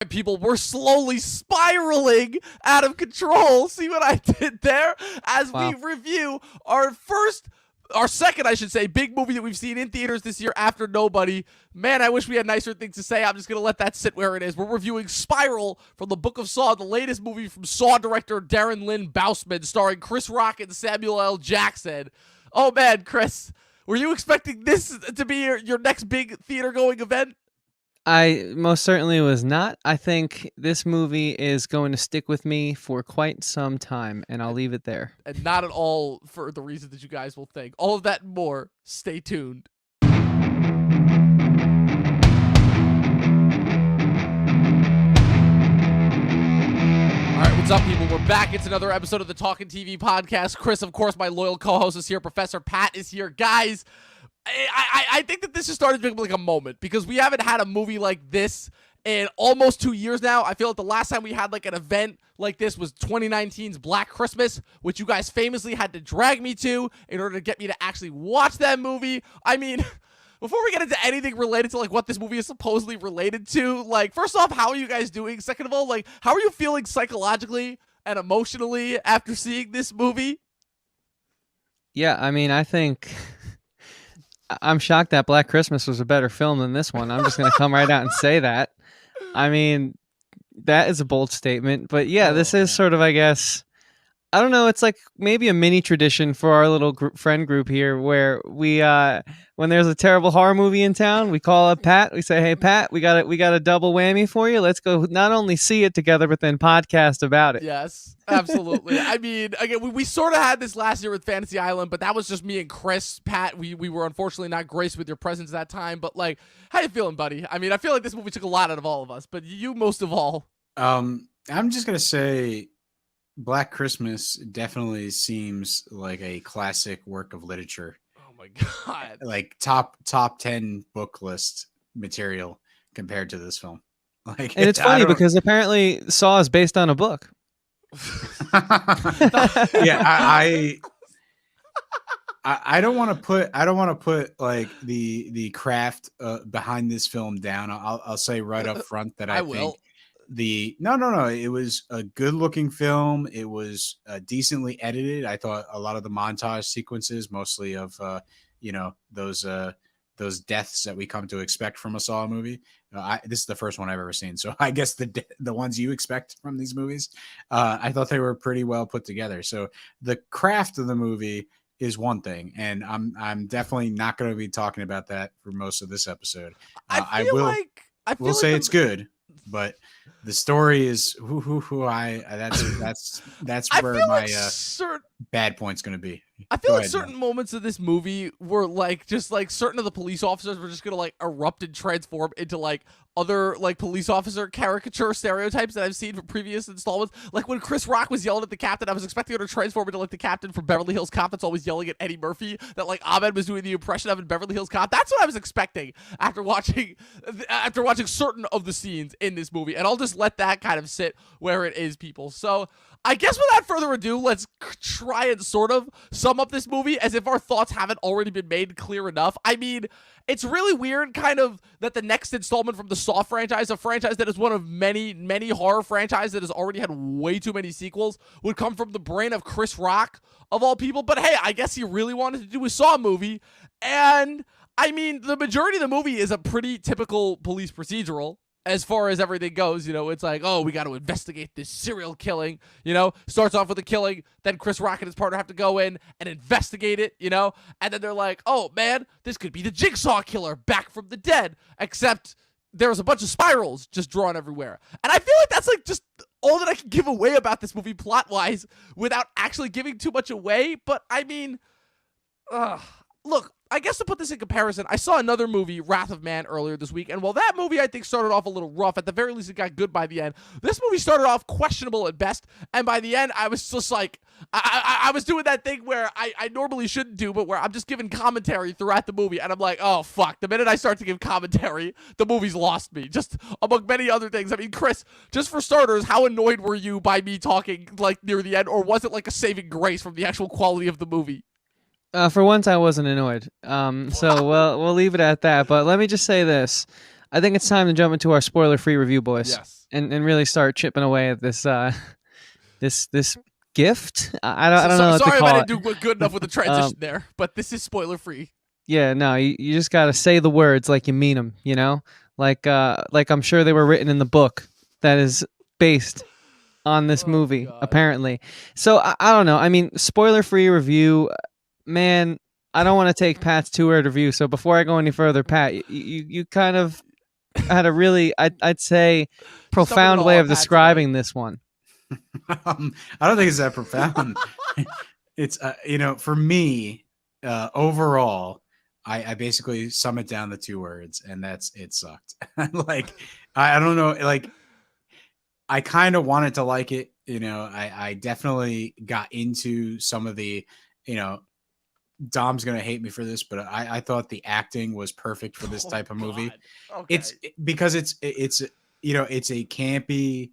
People were slowly spiraling out of control. See what I did there? As we review our second, I should say, big movie that we've seen in theaters this year after Nobody. Man, I wish we had nicer things to say. I'm just going to let that sit where it is. We're reviewing Spiral from the Book of Saw, the latest movie from Saw director Darren Lynn Bousman, starring Chris Rock and Samuel L. Jackson. Oh, man, Chris, were you expecting this to be your next big theater-going event? I most certainly was not. I think this movie is going to stick with me for quite some time, and I'll leave it there. And not at all for the reason that you guys will think. All of that and more. Stay tuned. All right, what's up, people? We're back. It's another episode of the Talkin TV podcast. Chris, of course, my loyal co-host is here. Professor Pat is here. Guys, I think that this just started being like a moment because we haven't had a movie like this in almost 2 years now. I feel like the last time we had like an event like this was 2019's Black Christmas, which you guys famously had to drag me to in order to get me to actually watch that movie. I mean, before we get into anything related to like what this movie is supposedly related to, like, first off, how are you guys doing? Second of all, like, how are you feeling psychologically and emotionally after seeing this movie? Yeah, I mean, I think I'm shocked that Black Christmas was a better film than this one. I'm just going to come right out and say that. I mean, that is a bold statement. But yeah, this is sort of, I guess, I don't know. It's like maybe a mini tradition for our little friend group here where we, when there's a terrible horror movie in town, we call up Pat. We say, hey, Pat, we got a double whammy for you. Let's go not only see it together, but then podcast about it. Yes, absolutely. I mean, again, we sort of had this last year with Fantasy Island, but that was just me and Chris. Pat, we were unfortunately not graced with your presence that time. But like, how you feeling, buddy? I mean, I feel like this movie took a lot out of all of us, but you most of all. I'm just going to say Black Christmas definitely seems like a classic work of literature. Oh my God. Like top 10 book list material compared to this film. Like, and it's funny because apparently Saw is based on a book. Yeah, I don't want to put like the craft behind this film down. I'll say right up front that I think no, it was a good looking film. It was decently edited. I thought a lot of the montage sequences, mostly of those deaths that we come to expect from a Saw movie. This is the first one I've ever seen, so I guess the ones you expect from these movies, I thought they were pretty well put together. So the craft of the movie is one thing, and I'm definitely not going to be talking about that for most of this episode. I will say it's good, but the story is that's where my bad point's going to be. I feel like certain moments of this movie were like just like certain of the police officers were just gonna like erupt and transform into like other like police officer caricature stereotypes that I've seen from previous installments. Like when Chris Rock was yelling at the captain, I was expecting her to transform into like the captain from Beverly Hills Cop that's always yelling at Eddie Murphy that like Ahmed was doing the impression of in Beverly Hills Cop. That's what I was expecting after watching certain of the scenes in this movie, and I'll just let that kind of sit where it is, people. So I guess without further ado, let's try and sort of sum up this movie as if our thoughts haven't already been made clear enough. I mean, it's really weird kind of that the next installment from the Saw franchise, a franchise that is one of many, many horror franchises that has already had way too many sequels, would come from the brain of Chris Rock, of all people. But hey, I guess he really wanted to do a Saw movie. And I mean, the majority of the movie is a pretty typical police procedural. As far as everything goes, it's like, oh, we got to investigate this serial killing, starts off with a killing, then Chris Rock and his partner have to go in and investigate it, and then they're like, oh, man, this could be the Jigsaw killer back from the dead, except there's a bunch of spirals just drawn everywhere. And I feel like that's like just all that I can give away about this movie plot-wise without actually giving too much away, but I mean, look, I guess to put this in comparison, I saw another movie, Wrath of Man, earlier this week, and while that movie I think started off a little rough, at the very least it got good by the end. This movie started off questionable at best, and by the end I was just like, I was doing that thing where I normally shouldn't do, but where I'm just giving commentary throughout the movie, and I'm like, oh fuck, the minute I start to give commentary, the movie's lost me, just among many other things. I mean, Chris, just for starters, how annoyed were you by me talking like near the end, or was it like a saving grace from the actual quality of the movie? For once, I wasn't annoyed. So we'll leave it at that. But let me just say this: I think it's time to jump into our spoiler-free review, boys. Yes. and really start chipping away at this gift. I don't know what Sorry to if call I it. didn't do good enough with the transition there, but this is spoiler free. Yeah, no, you just gotta say the words like you mean them, you know? Like I'm sure they were written in the book that is based on this Oh movie, God. apparently. So I don't know. I mean, spoiler-free review, man, I don't want to take Pat's two-word review. So before I go any further, Pat, you kind of had a really, I'd say, Just dumping it profound all way on of Pat describing this one. I don't think it's that profound. It's for me, overall, I basically sum it down to 2 words, and that's it sucked. Like I don't know, like I kind of wanted to like it. I definitely got into some of the, Dom's gonna hate me for this, but I thought the acting was perfect for this type of movie. God. Okay. Because it's it's a campy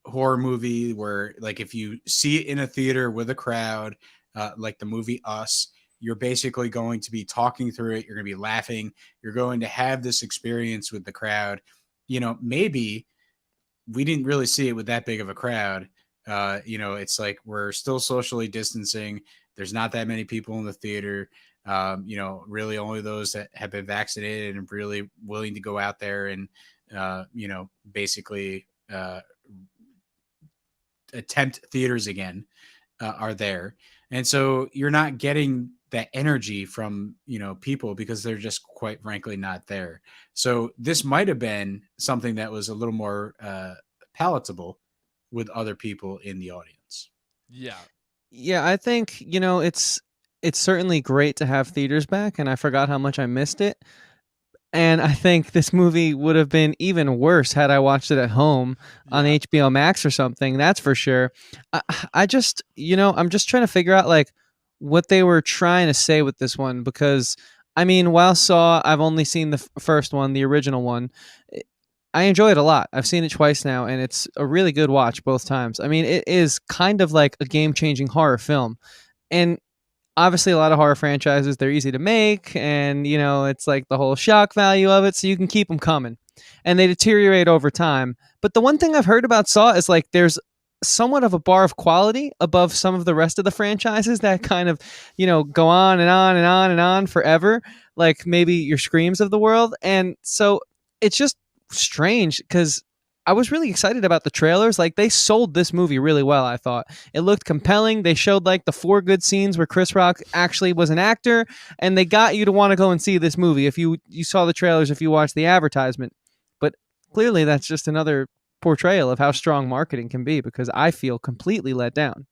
horror movie where, like, if you see it in a theater with a crowd, like the movie Us, you're basically going to be talking through it. You're going to be laughing. You're going to have this experience with the crowd. Maybe we didn't really see it with that big of a crowd. It's like we're still socially distancing. There's not that many people in the theater. Really only those that have been vaccinated and really willing to go out there and, basically attempt theaters again are there. And so you're not getting that energy from, people because they're just quite frankly not there. So this might have been something that was a little more palatable with other people in the audience. Yeah. Yeah, I think, it's certainly great to have theaters back, and I forgot how much I missed it. And I think this movie would have been even worse had I watched it at home on Yeah. HBO Max or something. That's for sure. I just, I'm just trying to figure out like what they were trying to say with this one, because I mean, while Saw, I've only seen the first one, the original one. I enjoy it a lot. I've seen it twice now, and it's a really good watch both times. I mean, it is kind of like a game-changing horror film. And obviously a lot of horror franchises, they're easy to make, and it's like the whole shock value of it, so you can keep them coming, and they deteriorate over time. But the one thing I've heard about Saw is like there's somewhat of a bar of quality above some of the rest of the franchises that kind of go on and on and on and on forever, like maybe your Screams of the world. And so it's just strange because I was really excited about the trailers. Like, they sold this movie really well, I thought. It looked compelling. They showed like the 4 good scenes where Chris Rock actually was an actor, and they got you to want to go and see this movie if you saw the trailers, if you watched the advertisement. But clearly that's just another portrayal of how strong marketing can be, because I feel completely let down.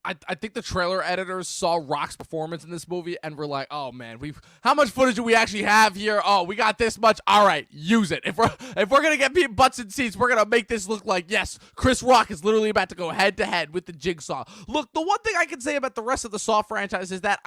I think the trailer editors saw Rock's performance in this movie and were like, "Oh man, how much footage do we actually have here? Oh, we got this much. All right, use it. If we're gonna get people butts in seats, we're gonna make this look like, yes, Chris Rock is literally about to go head to head with the Jigsaw." Look, the one thing I can say about the rest of the Saw franchise is that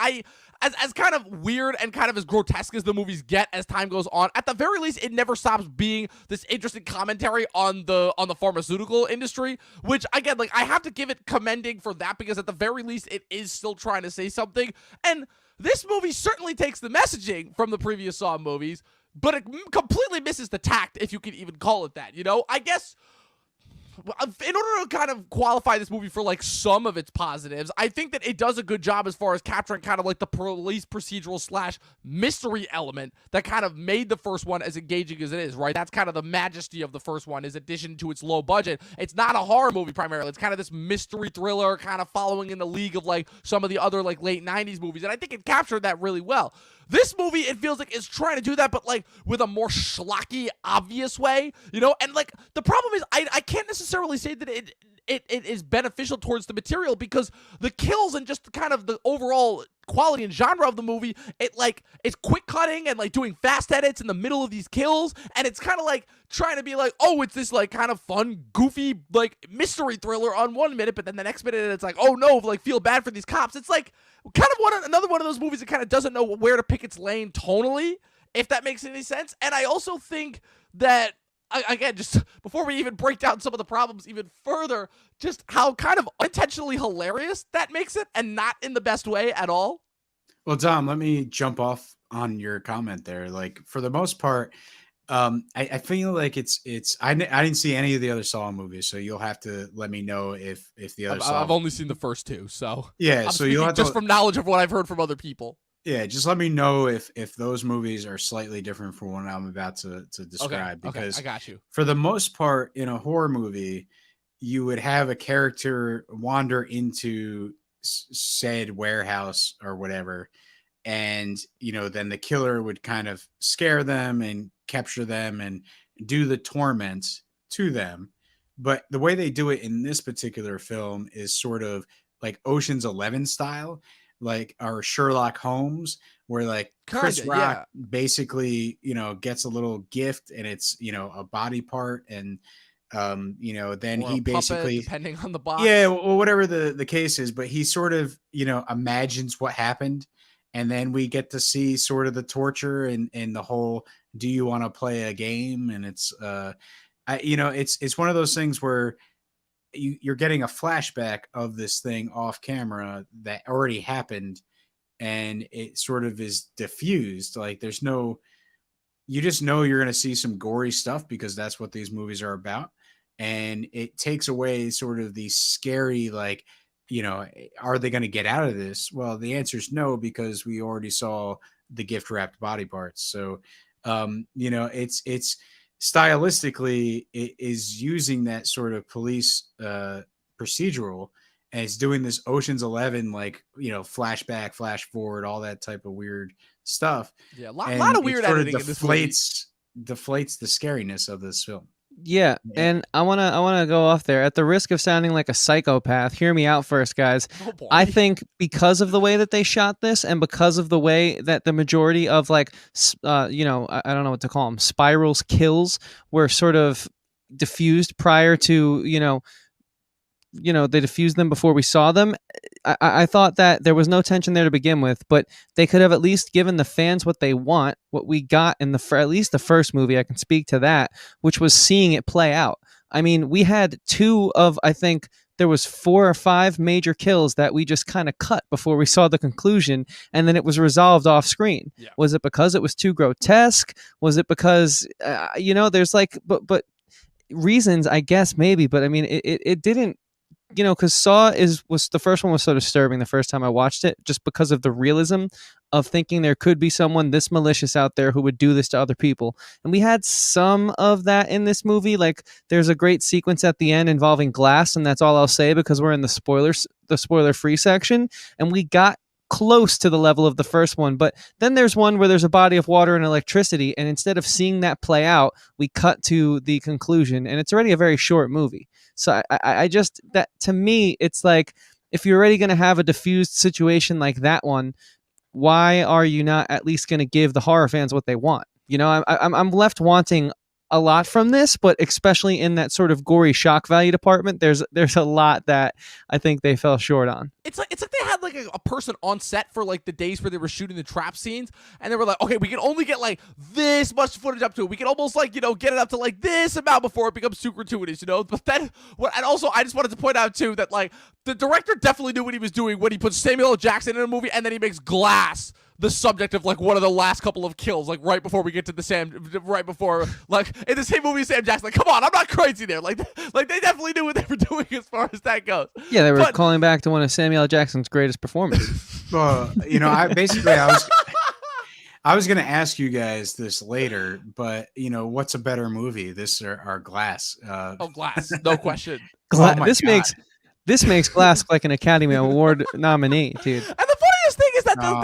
as kind of weird and kind of as grotesque as the movies get as time goes on, at the very least, it never stops being this interesting commentary on the pharmaceutical industry, which again, like, I have to give it commending for that, because at the very least it is still trying to say something. And this movie certainly takes the messaging from the previous Saw movies, but it completely misses the tact, if you can even call it that. I guess in order to kind of qualify this movie for like some of its positives, I think that it does a good job as far as capturing kind of like the police procedural / mystery element that kind of made the first one as engaging as it is, right? That's kind of the majesty of the first one, is addition to its low budget. It's not a horror movie primarily. It's kind of this mystery thriller, kind of following in the league of like some of the other like late 90s movies. And I think it captured that really well. This movie, it feels like it's trying to do that, but like with a more schlocky, obvious way, And like the problem is, I can't necessarily say that it is beneficial towards the material, because the kills and just kind of the overall quality and genre of the movie, it's quick cutting and like doing fast edits in the middle of these kills, and it's kind of like trying to be like, oh, it's this like kind of fun, goofy like mystery thriller on 1 minute, but then the next minute it's like, oh no, like feel bad for these cops. It's like kind of another one of those movies that kind of doesn't know where to pick its lane tonally, if that makes any sense. And I also think that, again, just before we even break down some of the problems even further, just how kind of unintentionally hilarious that makes it, and not in the best way at all. Well, Dom, let me jump off on your comment there. Like, for the most part, I feel like I didn't see any of the other Saw movies, so you'll have to let me know if the other Saw. I've only seen the first two, so Yeah, I'm so you'll speaking have just to, from knowledge of what I've heard from other people. yeah, just let me know if those movies are slightly different from what I'm about to describe, Okay, I because got you. for the most part in a horror movie, you would have a character wander into said warehouse or whatever, and then the killer would kind of scare them and capture them and do the torment to them. But the way they do it in this particular film is sort of like Ocean's 11 style, like our Sherlock Holmes, where like Chris Kinda, Rock yeah. basically gets a little gift, and it's a body part, and then Or a he puppet, basically, depending on the yeah, box. well, whatever the case is, but he sort of imagines what happened, and then we get to see sort of the torture and the whole, do you want to play a game? And it's it's one of those things where you're getting a flashback of this thing off camera that already happened, and it sort of is diffused. Like there's no, you just know you're going to see some gory stuff because that's what these movies are about. And it takes away sort of the scary, like, are they going to get out of this? Well, the answer is no, because we already saw the gift wrapped body parts. So, it's stylistically, it is using that sort of police procedural, and it's doing this Ocean's 11, like, flashback, flash forward, all that type of weird stuff, Yeah, lot and of it weird sort of editing in this movie. deflates the scariness of this film. Yeah, Yeah. and I wanna go off there at the risk of sounding like a psychopath. Hear me out first, guys. Oh boy. I think because of the way that they shot this, and because of the way that the majority of like, I don't know what to call them, spirals, kills were sort of diffused prior to they diffused them before we saw them. I thought that there was no tension there to begin with, but they could have at least given the fans what they want, what we got in at least the first movie. I can speak to that, which was seeing it play out. I mean, we had I think there was 4 or 5 major kills that we just kind of cut before we saw the conclusion, and then it was resolved off screen. Yeah. Was it because it was too grotesque? Was it because there's like, but reasons, I guess, maybe, but I mean, it didn't, because Saw was the first one was so disturbing the first time I watched it, just because of the realism of thinking there could be someone this malicious out there who would do this to other people. And we had some of that in this movie. Like there's a great sequence at the end involving glass, and that's all I'll say because we're in the spoiler-free section, and we got close to the level of the first one. But then there's one where there's a body of water and electricity, and instead of seeing that play out, we cut to the conclusion, and it's already a very short movie. So I just, that to me, it's like, if you're already going to have a diffused situation like that one, why are you not at least going to give the horror fans what they want? I'm left wanting a lot from this, but especially in that sort of gory shock value department, there's a lot that I think they fell short on. It's like they had like a person on set for like the days where they were shooting the trap scenes, and they were like, okay, we can only get like this much footage up to it. We can almost like get it up to like this amount before it becomes too gratuitous, But then, and also I just wanted to point out too that like the director definitely knew what he was doing when he put Samuel L. Jackson in a movie, and then he makes Glass the subject of like one of the last couple of kills, like right before we get to right before, like in the same movie, Sam Jackson. Like, come on, I'm not crazy there. Like they definitely knew what they were doing as far as that goes. Yeah, they were calling back to one of Samuel L. Jackson's greatest performances. Well, I was going to ask you guys this later, but what's a better movie, this or Glass? Glass, no question. This makes Glass like an Academy Award nominee, dude. And the funniest thing is that I'll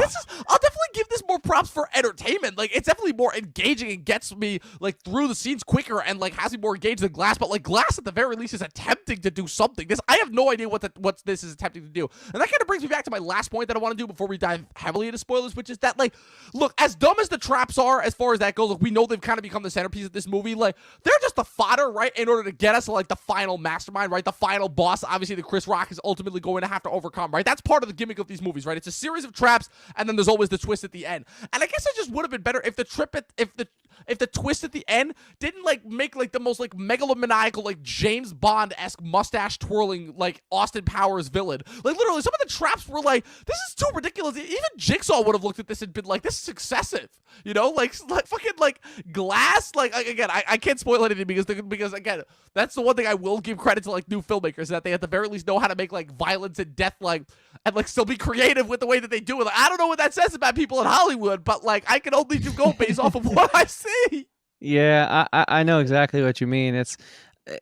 definitely give this more props for entertainment. Like, it's definitely more engaging and gets me like through the scenes quicker and like has me more engaged than Glass. But like Glass at the very least is attempting to do something. I have no idea what this is attempting to do. And that kind of brings me back to my last point that I want to do before we dive heavily into spoilers, which is that like, look, as dumb as the traps are, as far as that goes, like, we know they've kind of become the centerpiece of this movie. Like, they're just the fodder, right, in order to get us to like the final mastermind, right, the final boss. Obviously, the Chris Rock is ultimately going to have to overcome, right? That's part of the gimmick of these movies, right? It's a series of traps, and then there's always the twist twist at the end. And I guess it just would have been better if the twist at the end didn't like make like the most like megalomaniacal like James Bond-esque mustache twirling like Austin Powers villain. Like literally some of the traps were like, this is too ridiculous. Even Jigsaw would have looked at this and been like, this is excessive. You know, like fucking like glass. Like again, I can't spoil anything because again, that's the one thing I will give credit to like new filmmakers, that they at the very least know how to make like violence and death like and like still be creative with the way that they do it. Like, I don't know what that says about people in Hollywood, but like I can only just go based off of what I see. Yeah, I know exactly what you mean. I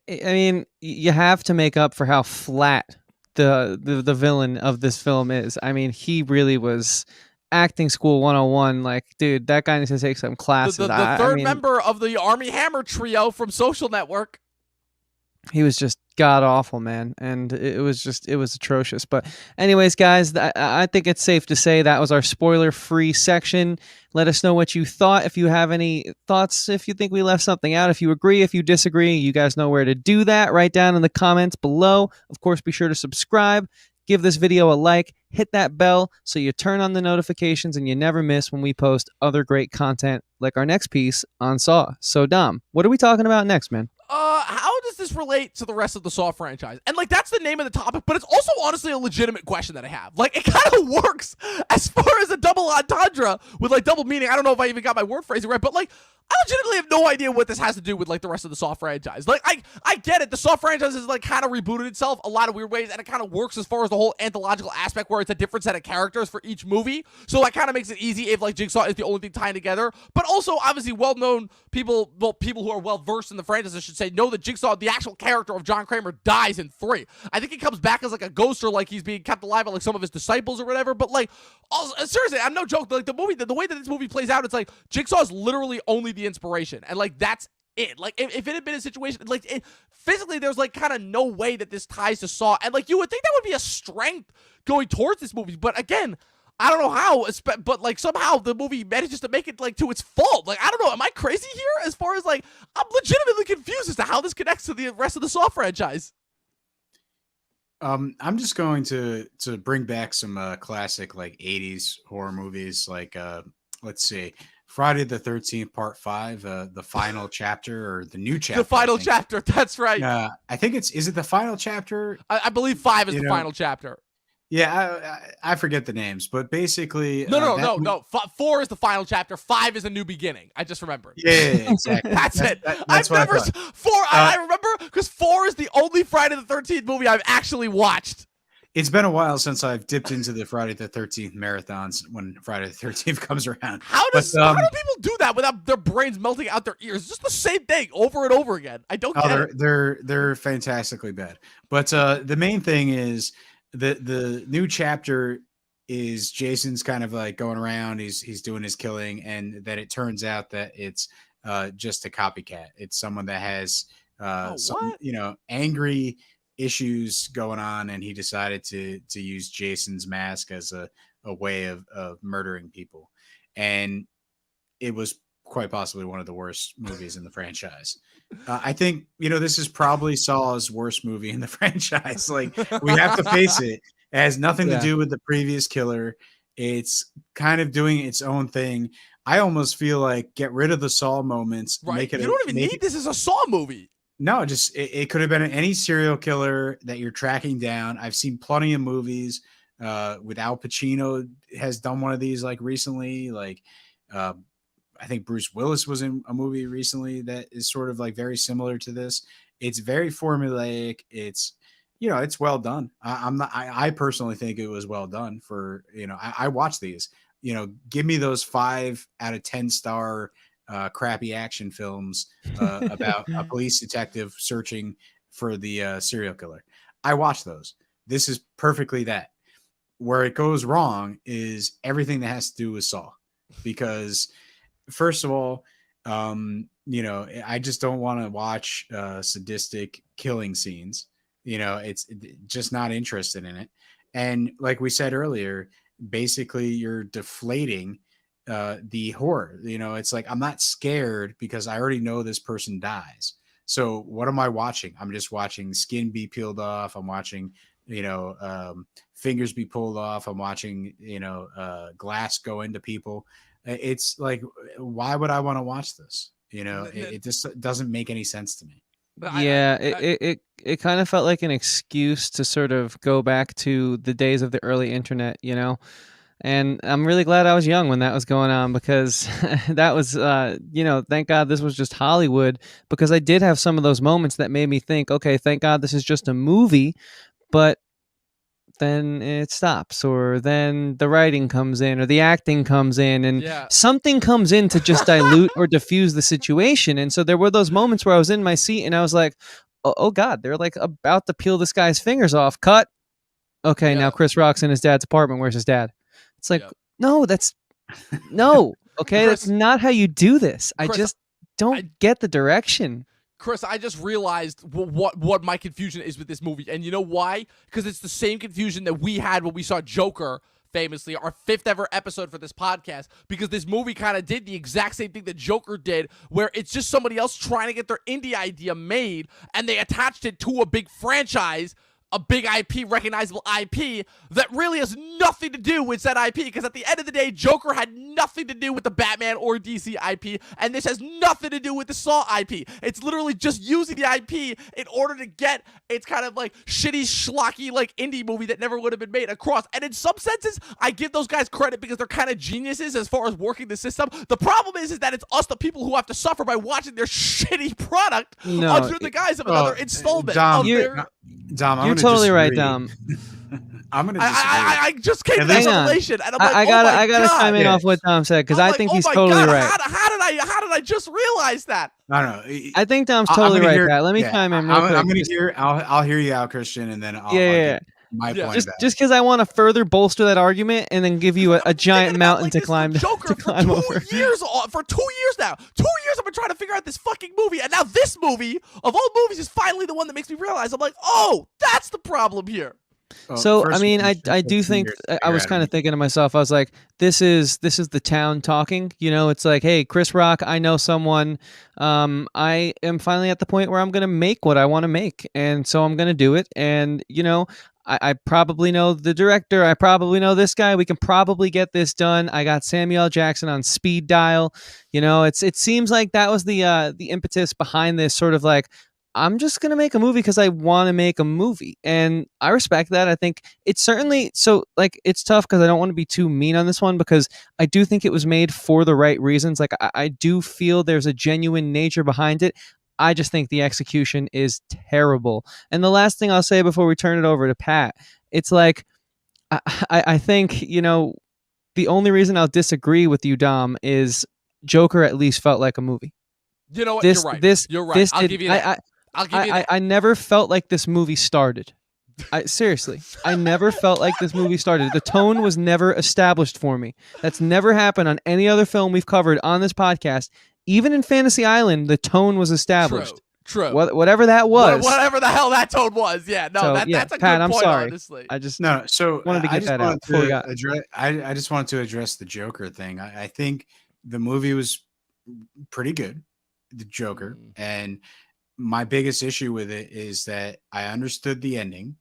mean, you have to make up for how flat the villain of this film is. I mean, he really was acting school 101. Like, dude, that guy needs to take some classes. The third member of the Army Hammer trio from Social Network. He was just god awful, man, and it was atrocious. But anyways, guys, I think it's safe to say that was our spoiler-free section. Let us know what you thought. If you have any thoughts, if you think we left something out, if you agree, if you disagree, you guys know where to do that. Write down in the comments below. Of course, be sure to subscribe. Give this video a like. Hit that bell so you turn on the notifications and you never miss when we post other great content like our next piece on Saw. So, Dom, what are we talking about next, man? How does this relate to the rest of the Saw franchise? And like that's the name of the topic, but it's also honestly a legitimate question that I have. Like it kind of works as far as a double entendre with like double meaning. I don't know if I even got my word phrasing right, but like I legitimately have no idea what this has to do with like the rest of the Saw franchise. Like I get it. The Saw franchise is like kind of rebooted itself a lot of weird ways, and it kind of works as far as the whole anthological aspect where it's a different set of characters for each movie. So that kind of makes it easy if like Jigsaw is the only thing tying together. But also obviously well-known people, people who are well-versed in the franchise, I should say, know that Jigsaw, the actual character of John Kramer, dies in 3. I think he comes back as like a ghost or like he's being kept alive by like some of his disciples or whatever. But like, also, seriously, I'm no joke. Like the way that this movie plays out, it's like Jigsaw is literally only the inspiration, and like that's it. Like if it had been a situation like physically, there's like kind of no way that this ties to Saw, and like you would think that would be a strength going towards this movie, but again, I don't know how, but like somehow the movie manages to make it like to its fault. Like I don't know, am I crazy here? As far as like, I'm legitimately confused as to how this connects to the rest of the Saw franchise. I'm just going to bring back some classic like 80s horror movies. Like let's see, Friday the 13th Part 5, the final chapter or the new chapter. The final chapter. That's right. I think is it the final chapter? I believe 5 is the final chapter. Yeah, I forget the names, but basically... No. 4 is the final chapter. 5 is a new beginning. I just remembered. Yeah, exactly. That's it. That's I've never... 4, I remember, because 4 is the only Friday the 13th movie I've actually watched. It's been a while since I've dipped into the Friday the 13th marathons when Friday the 13th comes around. How do people do that without their brains melting out their ears? It's just the same thing over and over again. I don't get it. They're fantastically bad. But the main thing is... The new chapter is Jason's kind of like going around, he's doing his killing, and then it turns out that it's just a copycat. It's someone that has some angry issues going on, and he decided to use Jason's mask as a way of murdering people. And it was quite possibly one of the worst movies in the franchise. I think, this is probably Saw's worst movie in the franchise. Like, we have to face it. It has nothing to do with the previous killer. It's kind of doing its own thing. I almost feel like get rid of the Saw moments. Right. Make it you don't even need this as a Saw movie. No, just it could have been any serial killer that you're tracking down. I've seen plenty of movies with Al Pacino has done one of these like recently. Like, I think Bruce Willis was in a movie recently that is sort of like very similar to this. It's very formulaic. It's, it's well done. I personally think it was well done for, I watched these, give me those 5 out of 10 star crappy action films about a police detective searching for the serial killer. I watched those. This is perfectly that. Where it goes wrong is everything that has to do with Saw, because first of all, I just don't want to watch sadistic killing scenes. It's just not interested in it. And like we said earlier, basically you're deflating the horror. It's like, I'm not scared because I already know this person dies. So what am I watching? I'm just watching skin be peeled off. I'm watching fingers be pulled off. I'm watching, glass go into people. It's like, why would I want to watch this? It just doesn't make any sense to me. Yeah, it kind of felt like an excuse to sort of go back to the days of the early internet, And I'm really glad I was young when that was going on, because that was, thank God this was just Hollywood, because I did have some of those moments that made me think, okay, thank God this is just a movie, but then it stops, or then the writing comes in, or the acting comes in, and something comes in to just dilute or diffuse the situation. And so there were those moments where I was in my seat and I was like, oh God, they're like about to peel this guy's fingers off. Cut. Okay, now Chris Rock's in his dad's apartment. Where's his dad? It's like, no, okay, that's not how you do this. Chris, I just don't get the direction. Chris, I just realized what my confusion is with this movie. And you know why? Because it's the same confusion that we had when we saw Joker, famously, our 5th ever episode for this podcast, because this movie kind of did the exact same thing that Joker did, where it's just somebody else trying to get their indie idea made, and they attached it to a big franchise, a big IP, recognizable IP, that really has nothing to do with that IP, because at the end of the day, Joker had nothing to do with the Batman or DC IP, and this has nothing to do with the Saw IP. It's literally just using the IP in order to get its kind of like shitty, schlocky, like indie movie that never would have been made across. And in some senses, I give those guys credit because they're kind of geniuses as far as working the system. The problem is that it's us, the people, who have to suffer by watching their shitty product under the guise of another installment. Dom, you're totally right, Dom. I'm gonna. I just came to this revelation, and I'm like, I gotta chime in off what Dom said, because I think he's totally right. How did I just realize that? I don't know. I think Dom's totally right. Let me chime in real quick. I'm gonna hear. I'll hear you out, Christian, and then I'll get my point. Just because I want to further bolster that argument, and then give you a giant mountain to climb. Joker for 2 years, for 2 years now. 2 years I've been trying to figure out this fucking movie, and now this movie of all movies is finally the one that makes me realize. I'm like, oh, that's the problem here. So I mean, I do think I was kind of thinking to myself, I was like, this is the town talking. It's like, hey, Chris Rock, I know someone. I am finally at the point where I'm gonna make what I want to make, and so I'm gonna do it. And I probably know the director. I probably know this guy. We can probably get this done. I got Samuel L. Jackson on speed dial. It seems like that was the impetus behind this, sort of like, I'm just going to make a movie because I want to make a movie. And I respect that. I think it's certainly, so like, it's tough because I don't want to be too mean on this one, because I do think it was made for the right reasons. Like, I do feel there's a genuine nature behind it. I just think the execution is terrible. And the last thing I'll say before we turn it over to Pat, it's like, I think, the only reason I'll disagree with you, Dom, is Joker at least felt like a movie. You know what? You're right. You're right. I'll give you that. I never felt like this movie started. Seriously, I never felt like this movie started. The tone was never established for me. That's never happened on any other film we've covered on this podcast. Even in Fantasy Island, the tone was established. True. Whatever that was. Whatever the hell that tone was. Yeah. No, so, that's a Pat, good I'm point, sorry. honestly. I just wanted to get that out. I just wanted to address the Joker thing. I think the movie was pretty good, the Joker, and my biggest issue with it is that I understood the ending,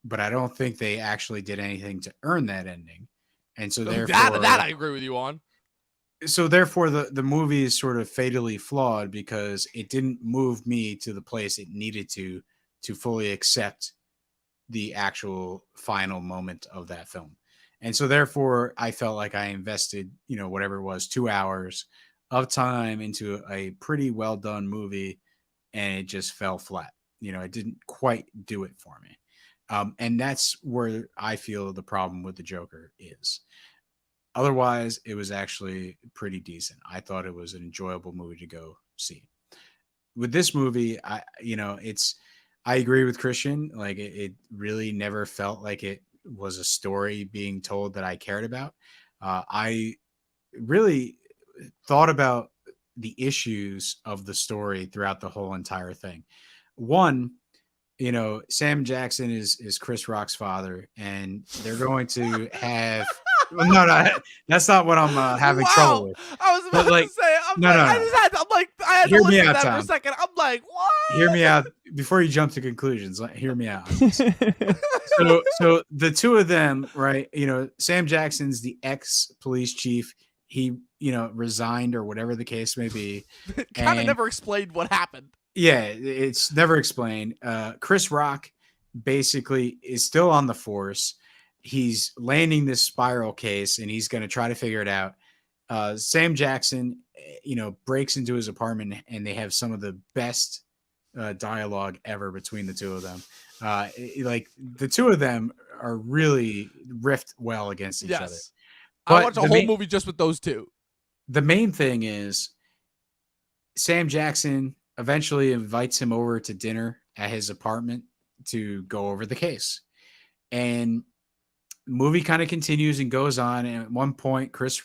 but I don't think they actually did anything to earn that ending. And so therefore that I agree with you on. So therefore the movie is sort of fatally flawed because it didn't move me to the place it needed to fully accept the actual final moment of that film. And so therefore I felt like I invested, whatever it was, 2 hours of time into a pretty well done movie, and it just fell flat. It didn't quite do it for me. And that's where I feel the problem with the Joker is. Otherwise, it was actually pretty decent. I thought it was an enjoyable movie to go see. With this movie, I agree with Christian. Like, it really never felt like it was a story being told that I cared about. I really thought about the issues of the story throughout the whole entire thing. One, Sam Jackson is Chris Rock's father, and they're going to have. No, that's not what I'm having trouble with. I was about to say, I had to hear me listen to out, that for a Tom. second. I'm like, what? Hear me out before you jump to conclusions. Hear me out. So the two of them, right? Sam Jackson's the ex-police chief. He, resigned or whatever the case may be. Kind of And never explained what happened. yeah, it's never explained. Chris Rock basically is still on the force. He's landing this spiral case and he's going to try to figure it out. Sam Jackson, breaks into his apartment and they have some of the best dialogue ever between the two of them. The two of them are really riffed well against each other. I watched a whole movie just with those two. The main thing is Sam Jackson eventually invites him over to dinner at his apartment to go over the case. And the movie kind of continues and goes on. And at one point, Chris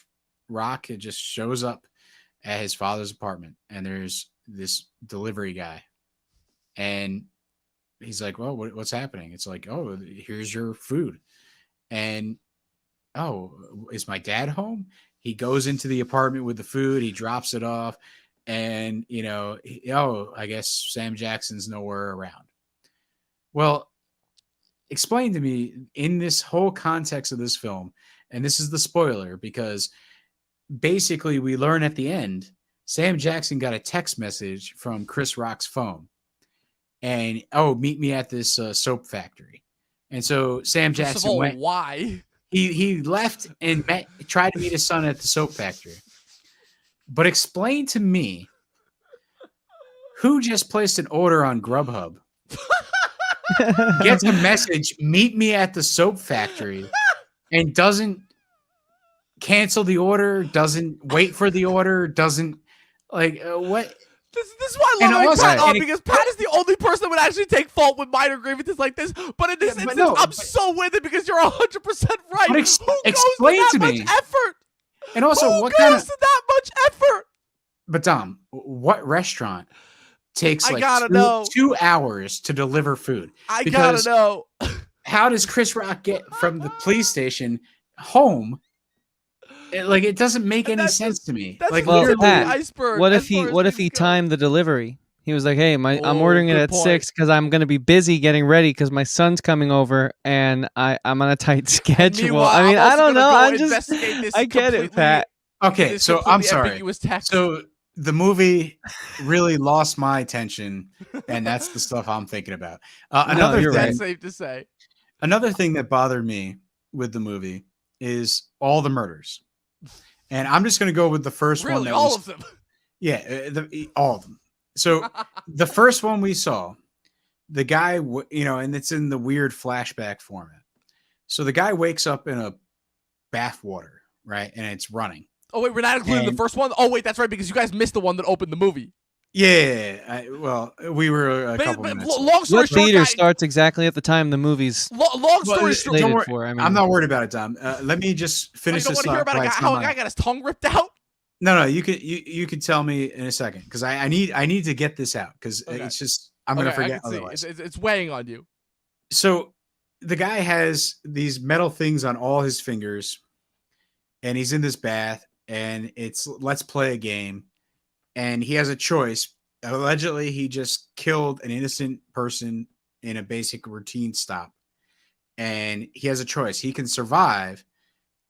Rock just shows up at his father's apartment and there's this delivery guy. And he's like, well, what's happening? It's like, oh, here's your food. And, oh, is my dad home? He goes into the apartment with the food. He drops it off. And, I guess Sam Jackson's nowhere around. Well, explain to me in this whole context of this film, and this is the spoiler, because basically we learn at the end, Sam Jackson got a text message from Chris Rock's phone. And, meet me at this soap factory. And so Sam Jackson went. Why? He left and tried to meet his son at the soap factory. But explain to me who just placed an order on Grubhub, gets a message, meet me at the soap factory, and doesn't cancel the order, doesn't wait for the order, doesn't what? This is why I love also- Pat on, and it- because Pat is the only person that would actually take fault with minor grievances like this. But in this instance, I'm so with it because you're 100% right. But Who explain goes to that me. much effort? And also, Who what goes kind of? to that much effort? But Dom, what restaurant takes I gotta know. 2 hours to deliver food? I Because gotta know. How does Chris Rock get from the police station home? It doesn't make any sense to me. That's Well, literally Pat, the iceberg. What as if he far as what if things he go. timed the delivery? He was like, "Hey, I'm Oh, ordering it good at point. 6 because I'm gonna be busy getting ready because my son's coming over and I'm on a tight schedule." Meanwhile, I mean, I'm I also don't gonna know. go I'm just investigate this I get it, completely- Pat. Okay, this so I'm completely sorry. ambiguous text. So the movie really lost my attention, and that's the stuff I'm thinking about. Another you're thing, right. That's safe to say. another thing that bothered me with the movie is all the murders, and I'm just going to go with the first one. Really, That all was, of them. Yeah, all of them. So the first one we saw, the guy, and it's in the weird flashback format. So the guy wakes up in a bath water, right, and it's running. Oh wait, we're not including the And- first one. Oh wait, that's right, because you guys missed the one that opened the movie. Yeah, we were a But- couple but minutes. long story What short, theater guys, starts exactly at the time the movie's long Well, story short, don't slated worry, for? I mean, I'm not worried about it, Tom. Let me just you finish don't this want to hear up. about while it's in how my a guy mind. got his tongue ripped out. No, you can tell me in a second because I need to get this out because Okay. it's just I'm gonna Okay, I forget can see. otherwise. It's weighing on you. So the guy has these metal things on all his fingers, and he's in this bath, and it's let's play a game, and he has a choice. Allegedly, he just killed an innocent person in a basic routine stop, and he has a choice. He can survive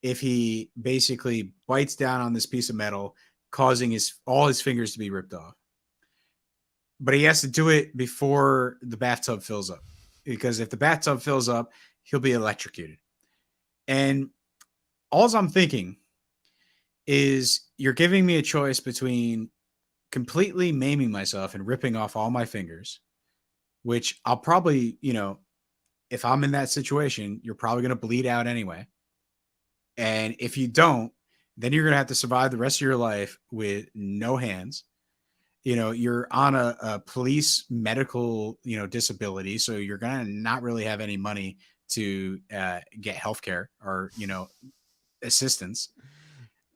if he basically bites down on this piece of metal, causing all his fingers to be ripped off. But he has to do it before the bathtub fills up, because if the bathtub fills up, he'll be electrocuted. And all I'm thinking is you're giving me a choice between completely maiming myself and ripping off all my fingers, which I'll probably, if I'm in that situation, you're probably going to bleed out anyway. And if you don't, then you're going to have to survive the rest of your life with no hands. You're on a police medical, disability. So you're going to not really have any money to get healthcare or, assistance.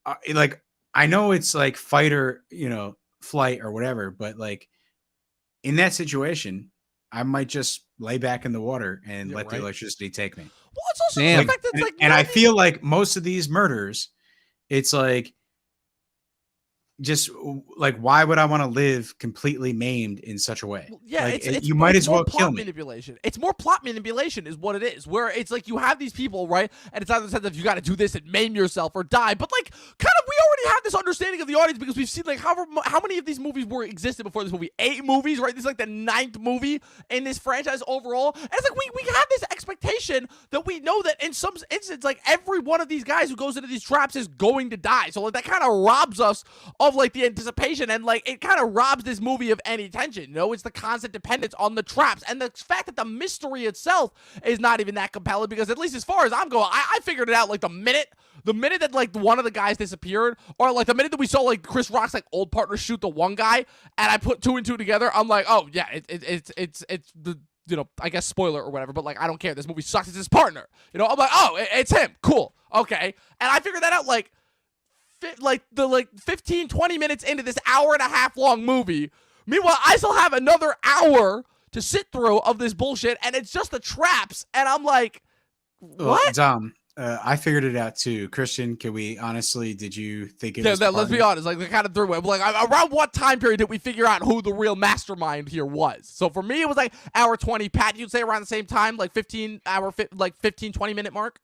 I know it's like fight or, flight or whatever, but in that situation, I might just lay back in the water and let the electricity take me. Well, it's also Damn. the fact that it's And I feel like most of these murders, it's like just like, why would I want to live completely maimed in such a way? Yeah, like, it's you might as more well plot kill me. manipulation. It's more plot manipulation is what it is, where it's like you have these people, right? And it's not in the sense of you got to do this and maim yourself or die, but like kind of we already have this understanding of the audience because we've seen like how many of these movies were existed before this movie? 8 movies, right? This is like the 9th movie in this franchise overall. And it's like we have this expectation that we know that in some instance, like every one of these guys who goes into these traps is going to die. So like that kind of robs us of like the anticipation, and like it kind of robs this movie of any tension. You know, it's the constant dependence on the traps and the fact that the mystery itself is not even that compelling, because at least as far as I'm going, I figured it out like the minute that like one of the guys disappeared, or like the minute that we saw like Chris Rock's like old partner shoot the one guy, and I put 2 and 2 together, I'm like, oh yeah, it's the, you know, I guess spoiler or whatever, but like I don't care. This movie sucks. It's his partner. You know, I'm like, oh, it's him. Cool. Okay. And I figured that out like 15, 20 minutes into this hour-and-a-half long movie. Meanwhile, I still have another hour to sit through of this bullshit, and it's just the traps. And I'm like, what? Dom, I figured it out too. Christian, can we honestly, did you think it was let's be honest, like they kind of threw it. Like around what time period did we figure out who the real mastermind here was? So for me, it was like hour 20. Pat, you'd say around the same time, like 15, 20 minute mark?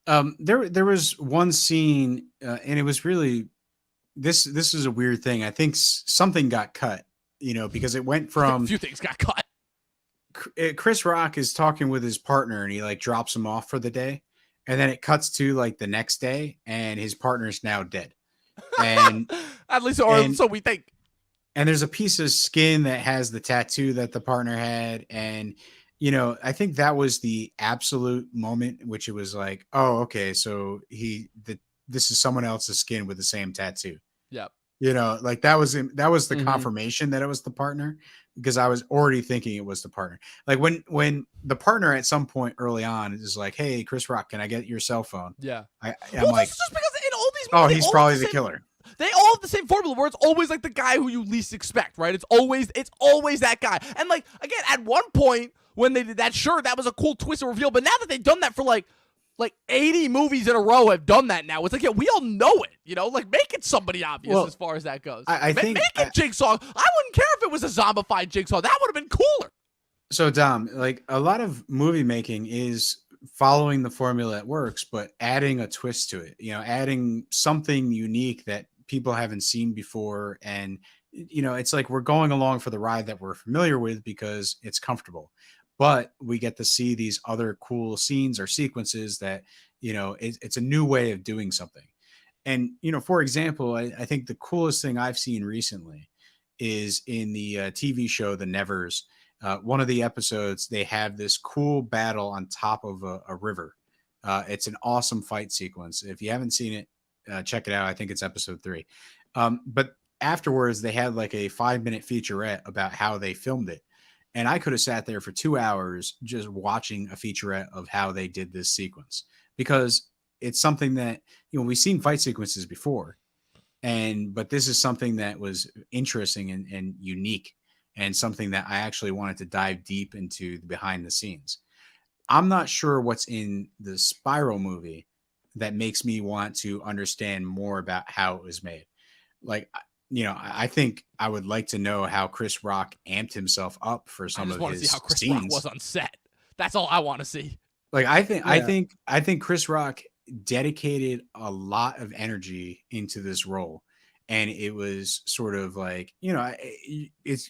There was one scene, and it was really, this is a weird thing. I think something got cut, you know, because it went from a few things got cut. Chris Rock is talking with his partner, and he like drops him off for the day, and then it cuts to like the next day, and his partner's now dead. And at least, or so we think. And there's a piece of skin that has the tattoo that the partner had, and you know, I think that was the absolute moment, which it was like, oh, okay, so this is someone else's skin with the same tattoo. Yep. You know, like that was the confirmation that it was the partner, because I was already thinking it was the partner. Like when the partner at some point early on is like, hey, Chris Rock, can I get your cell phone? Yeah. I'm like, just because in all these movies, oh, he's probably the killer. They all have the same formula where it's always like the guy who you least expect, right? It's always that guy. And like, again, at one point when they did that, sure, that was a cool twist and reveal. But now that they've done that for like 80 movies in a row have done that now. It's like, yeah, we all know it, you know, like make it somebody obvious as far as that goes. I think make it Jigsaw. I wouldn't care if it was a zombified Jigsaw. That would have been cooler. So Dom, like a lot of movie making is following the formula that works, but adding a twist to it, you know, adding something unique that people haven't seen before. And, you know, it's like we're going along for the ride that we're familiar with because it's comfortable, but we get to see these other cool scenes or sequences that, you know, it's a new way of doing something. And, you know, for example, I think the coolest thing I've seen recently is in the TV show, The Nevers. One of the episodes, they have this cool battle on top of a river. It's an awesome fight sequence. If you haven't seen it, check it out. I think it's episode 3. But afterwards, they had like a 5-minute featurette about how they filmed it. And I could have sat there for 2 hours just watching a featurette of how they did this sequence, because it's something that, you know, we've seen fight sequences before, but this is something that was interesting and unique, and something that I actually wanted to dive deep into the behind the scenes. I'm not sure what's in the Spiral movie that makes me want to understand more about how it was made. Like, you know, I think I would like to know how Chris Rock amped himself up for some of his scenes. I just want to see how Chris Rock was on set. That's all I want to see. Like, I think Chris Rock dedicated a lot of energy into this role, and it was sort of like, you know, it's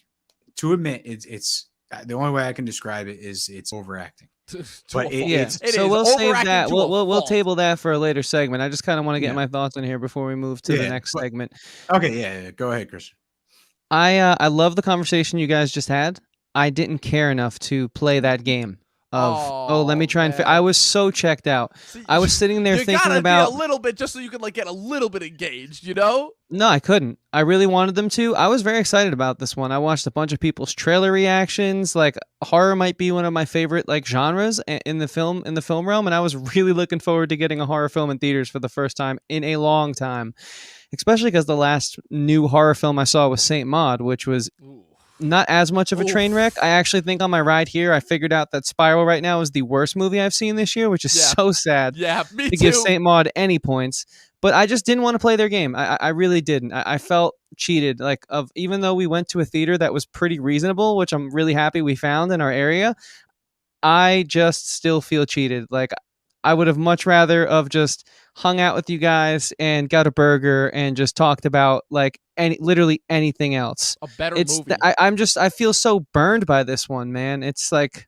to admit it's the only way I can describe it is it's overacting. But so we'll save that. We'll table that for a later segment. I just kind of want to get my thoughts in here before we move to the next segment. Okay, yeah, go ahead, Christian. I love the conversation you guys just had. I didn't care enough to play that game of let me try and I was so checked out. See, I was sitting there thinking about a little bit just so you could like get a little bit engaged, you know? No, I couldn't. I really wanted them to. I was very excited about this one. I watched a bunch of people's trailer reactions. Like, horror might be one of my favorite like genres in the film realm, and I was really looking forward to getting a horror film in theaters for the first time in a long time. Especially because the last new horror film I saw was Saint Maud, which was not as much of a Oof. train wreck. I actually think on my ride here, I figured out that Spiral right now is the worst movie I've seen this year, which is Yeah. so sad Yeah, me to too. give St. Maud any points. But I just didn't want to play their game. I really didn't. I felt cheated. Like, even though we went to a theater that was pretty reasonable, which I'm really happy we found in our area, I just still feel cheated. Like, I would have much rather have just hung out with you guys and got a burger and just talked about like literally anything else. A better It's movie. I feel so burned by this one, man. It's like,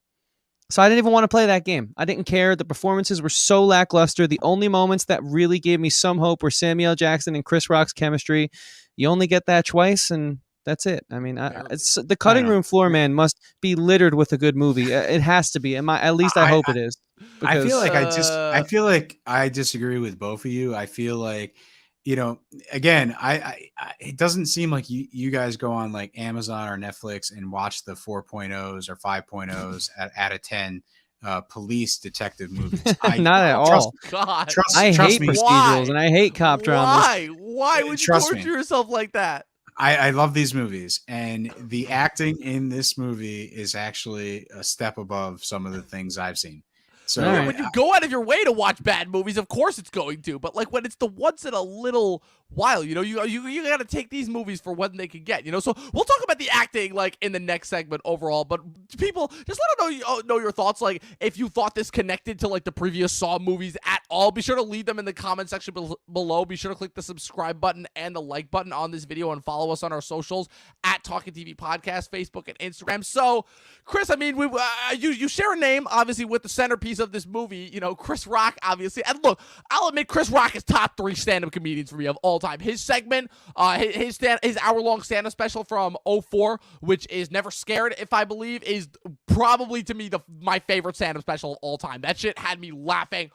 so I didn't even want to play that game. I didn't care. The performances were so lackluster. The only moments that really gave me some hope were Samuel L. Jackson and Chris Rock's chemistry. You only get that twice, and that's it. I mean, it's the cutting room floor, man, must be littered with a good movie. It has to be. At least I hope it is. I feel Because- like I feel like I disagree with both of you. I feel like, you know, again, I it doesn't seem like you guys go on like Amazon or Netflix and watch the 4.0s or 5.0s out of 10 police detective movies. Not at all. God. I trust hate me. procedurals and I hate cop dramas. Why would you Trust torture me. yourself like that? I love these movies, and the acting in this movie is actually a step above some of the things I've seen. So All right. When you go out of your way to watch bad movies, of course it's going to. But like when it's the once in a little while, you know, you got to take these movies for what they can get, you know. So we'll talk about the acting like in the next segment overall. But people, just let them know your thoughts. Like if you thought this connected to like the previous Saw movies at all, be sure to leave them in the comment section below. Be sure to click the subscribe button and the like button on this video and follow us on our socials at Talkin TV Podcast, Facebook and Instagram. So Chris, I mean, you share a name obviously with the centerpiece of this movie, you know, Chris Rock, obviously. And look, I'll admit Chris Rock is top 3 stand-up comedians for me of all time. His segment, his hour-long stand-up special from 2004, which is Never Scared, if I believe, is probably to me my favorite stand-up special of all time. That shit had me laughing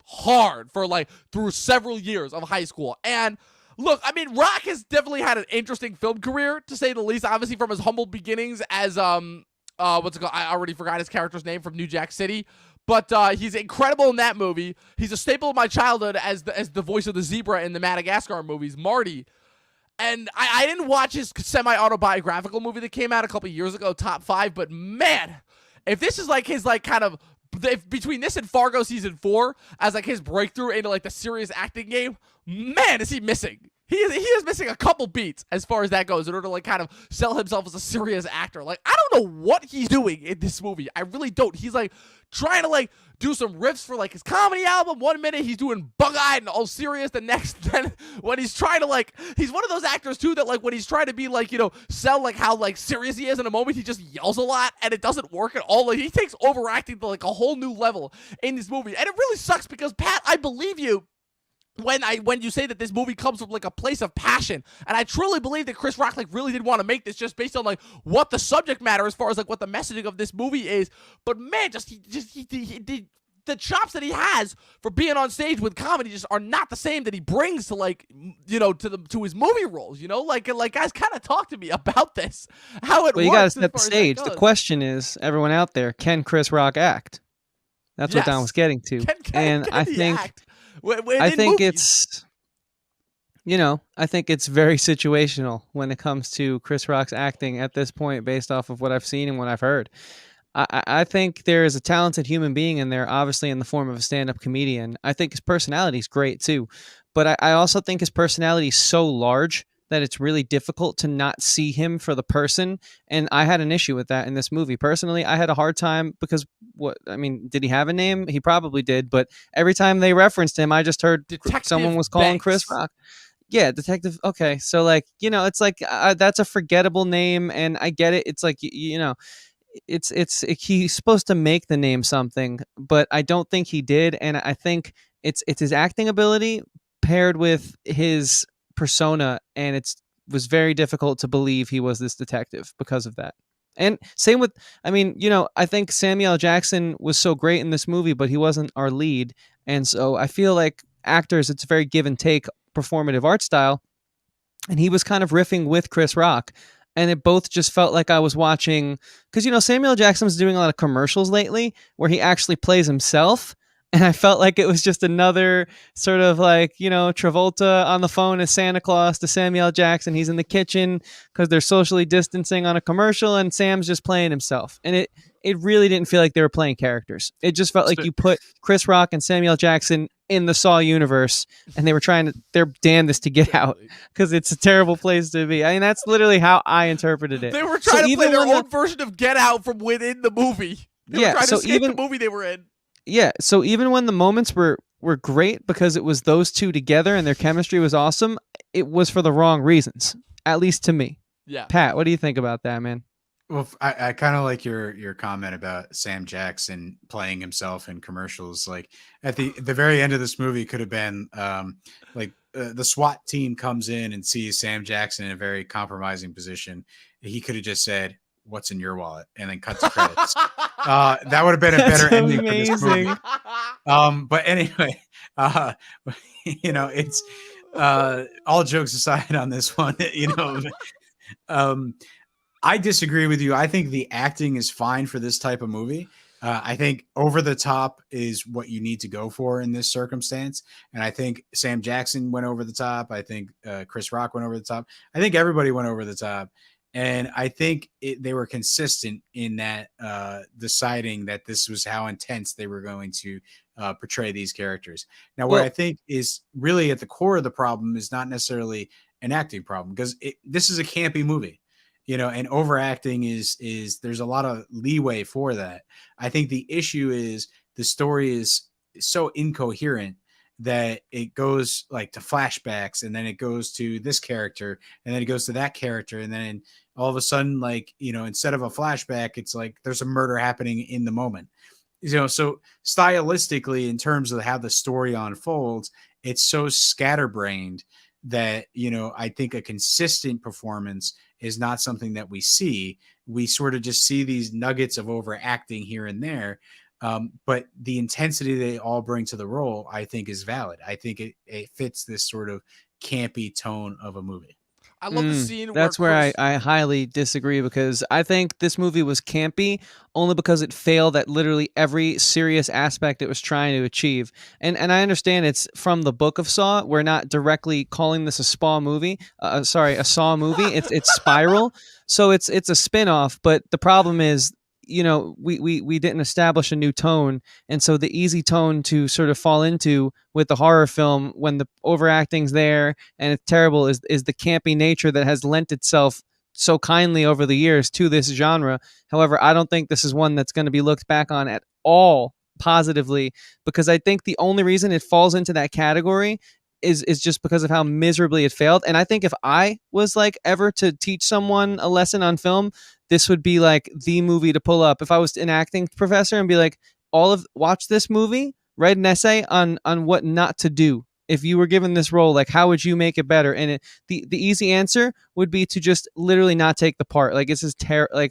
hard for like through several years of high school. And look, I mean, Rock has definitely had an interesting film career, to say the least. Obviously, from his humble beginnings as what's it called? I already forgot his character's name, from New Jack City. But he's incredible in that movie. He's a staple of my childhood as the voice of the zebra in the Madagascar movies, Marty. And I didn't watch his semi-autobiographical movie that came out a couple years ago, Top 5. But man, if this is like his like kind of, if between this and Fargo season 4 as like his breakthrough into like the serious acting game, man, is he missing. He is missing a couple beats as far as that goes in order to like kind of sell himself as a serious actor. Like, I don't know what he's doing in this movie. I really don't. He's like trying to like do some riffs for like his comedy album. One minute he's doing bug-eyed and all serious. The next, then when he's trying to like, he's one of those actors too that like when he's trying to be like, you know, sell like how like serious he is in a moment, he just yells a lot and it doesn't work at all. Like he takes overacting to like a whole new level in this movie. And it really sucks because Pat, I believe you when you say that this movie comes from like a place of passion, and I truly believe that Chris Rock like really did want to make this just based on like what the subject matter as far as like what the messaging of this movie is. But man, the chops that he has for being on stage with comedy just are not the same that he brings to like, you know, to his movie roles, you know, like guys, kind of talk to me about this, how it works. Well, you gotta set the as far as that stage. The goes. question is, everyone out there, can Chris Rock act? That's what Don Yes. was getting to. Can I he think act I in think movies? it's, you know, I think it's very situational when it comes to Chris Rock's acting at this point, based off of what I've seen and what I've heard. I think there is a talented human being in there, obviously in the form of a stand-up comedian. I think his personality is great too, but I also think his personality is so large that it's really difficult to not see him for the person. And I had an issue with that in this movie. Personally, I had a hard time because did he have a name? He probably did, but every time they referenced him, I just heard Detective someone was calling Chris Banks. Rock. Yeah, Detective. Okay, so like, you know, it's like that's a forgettable name, and I get it. It's like, you know, he's supposed to make the name something, but I don't think he did, and I think it's his acting ability paired with his persona, and it was very difficult to believe he was this detective because of that. And same with, I mean, you know, I think Samuel L. Jackson was so great in this movie, but he wasn't our lead, and so I feel like actors, it's a very give and take performative art style, and he was kind of riffing with Chris Rock. And it both just felt like I was watching, because, you know, Samuel L. Jackson's doing a lot of commercials lately where he actually plays himself. And I felt like it was just another sort of like, Travolta on the phone as Santa Claus to Samuel Jackson. He's in the kitchen because they're socially distancing on a commercial, and Sam's just playing himself. And it really didn't feel like they were playing characters. It just felt like you put Chris Rock and Samuel Jackson in the Saw universe, and they're damnedest to get out because it's a terrible place to be. I mean, that's literally how I interpreted it. They were trying to play their own version of Get Out from within the movie. They were trying to escape the movie they were in. Yeah, so even when the moments were great because it was those two together and their chemistry was awesome, it was for the wrong reasons, at least to me. Yeah. Pat, what do you think about that, man? Well, I kind of like your comment about Sam Jackson playing himself in commercials. Like at the very end of this movie could have been the SWAT team comes in and sees Sam Jackson in a very compromising position. He could have just said, "What's in your wallet?" and then cut to credits. That would have been a better ending for this movie. But anyway, it's all jokes aside on this one, I disagree with you. I think the acting is fine for this type of movie. I think over the top is what you need to go for in this circumstance. And I think Sam Jackson went over the top. I think Chris Rock went over the top. I think everybody went over the top. And I think they were consistent in that deciding that this was how intense they were going to portray these characters. Now, what I think is really at the core of the problem is not necessarily an acting problem, because this is a campy movie. And overacting is there's a lot of leeway for that. I think the issue is the story is so incoherent that it goes like to flashbacks, and then it goes to this character, and then it goes to that character, and then all of a sudden, instead of a flashback, it's like there's a murder happening in the moment. So stylistically, in terms of how the story unfolds, it's so scatterbrained that, I think a consistent performance is not something that we see. We sort of just see these nuggets of overacting here and there. But the intensity they all bring to the role, I think, is valid. I think it fits this sort of campy tone of a movie. I love the scene. That's where I highly disagree, because I think this movie was campy only because it failed at literally every serious aspect it was trying to achieve. And I understand it's from the book of Saw. We're not directly calling this a Saw movie. A Saw movie. It's Spiral. So it's a spin-off, but the problem is, we didn't establish a new tone, and so the easy tone to sort of fall into with the horror film when the overacting's there and it's terrible is the campy nature that has lent itself so kindly over the years to this genre. However, I don't think this is one that's going to be looked back on at all positively, because I think the only reason it falls into that category is just because of how miserably it failed. And I think if I was ever to teach someone a lesson on film, this would be the movie to pull up. If I was an acting professor and be like, watch this movie, write an essay on what not to do. If you were given this role, how would you make it better? And the easy answer would be to just literally not take the part. This is terrible.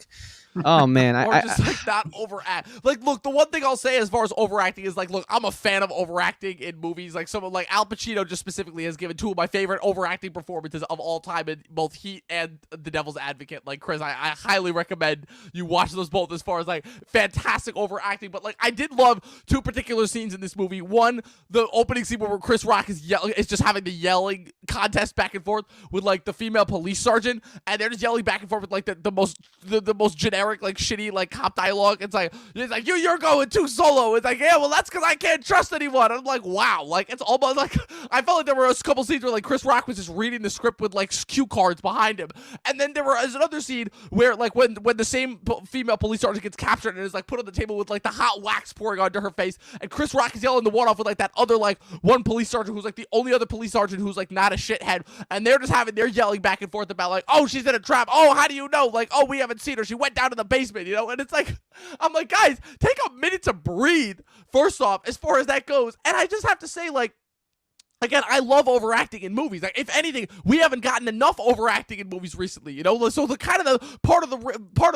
Oh man, or just not overact. Look, the one thing I'll say as far as overacting is look, I'm a fan of overacting in movies. Someone like Al Pacino just specifically has given two of my favorite overacting performances of all time in both Heat and The Devil's Advocate. Chris, I highly recommend you watch those both as far as fantastic overacting. But I did love two particular scenes in this movie. One, the opening scene where Chris Rock is just having the yelling contest back and forth with the female police sergeant, and they're just yelling back and forth with the most generic shitty cop dialogue. It's you're going too solo. It's yeah, well, that's because I can't trust anyone. And I'm wow, it's almost I felt like there were a couple scenes where Chris Rock was just reading the script with cue cards behind him, and then there was another scene where when the same female police sergeant gets captured and is put on the table with the hot wax pouring onto her face, and Chris Rock is yelling the one off with that other one police sergeant who's the only other police sergeant who's not a shithead, and they're yelling back and forth about oh, she's in a trap, oh, how do you know, oh, we haven't seen her, she went down to the basement, and it's I'm guys, take a minute to breathe first off as far as that goes. And I just have to say Again, I love overacting in movies. Like, if anything, we haven't gotten enough overacting in movies recently, you know. So the kind of the part of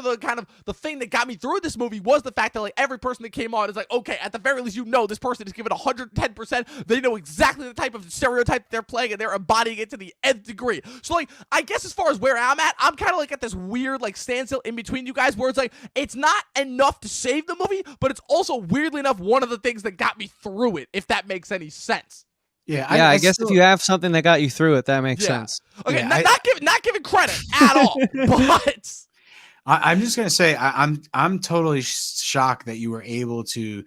the kind of the thing that got me through this movie was the fact that like every person that came on is like, okay, at the very least, you know, this person is given 110%. They know exactly the type of stereotype that they're playing, and they're embodying it to the nth degree. So like, I guess as far as where I'm at, I'm kind of like at this weird like standstill in between you guys, where it's like it's not enough to save the movie, but it's also weirdly enough one of the things that got me through it, if that makes any sense. Yeah, I guess if you have something that got you through it, that makes sense. Okay, not giving credit at all, but I'm just gonna say I'm totally shocked that you were able to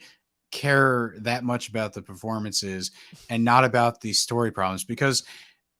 care that much about the performances and not about the story problems, because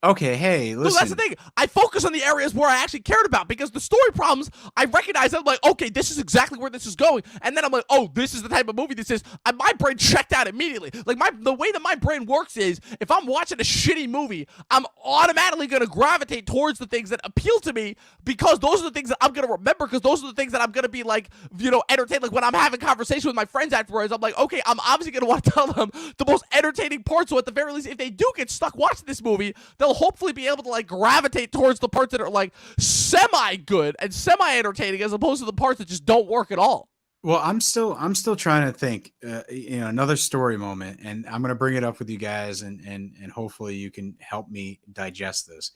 okay, hey, listen. No, that's the thing. I focus on the areas where I actually cared about, because the story problems, I recognize. I'm like, okay, this is exactly where this is going. And then I'm like, oh, this is the type of movie this is. And my brain checked out immediately. Like, the way that my brain works is, if I'm watching a shitty movie, I'm automatically going to gravitate towards the things that appeal to me, because those are the things that I'm going to remember, because those are the things that I'm going to be, like, you know, entertained. Like, when I'm having conversation with my friends afterwards, I'm like, okay, I'm obviously going to want to tell them the most entertaining part. So at the very least, if they do get stuck watching this movie, they'll hopefully be able to like gravitate towards the parts that are like semi good and semi entertaining, as opposed to the parts that just don't work at all. Well, I'm still trying to think, you know, another story moment, and I'm going to bring it up with you guys, and hopefully you can help me digest this.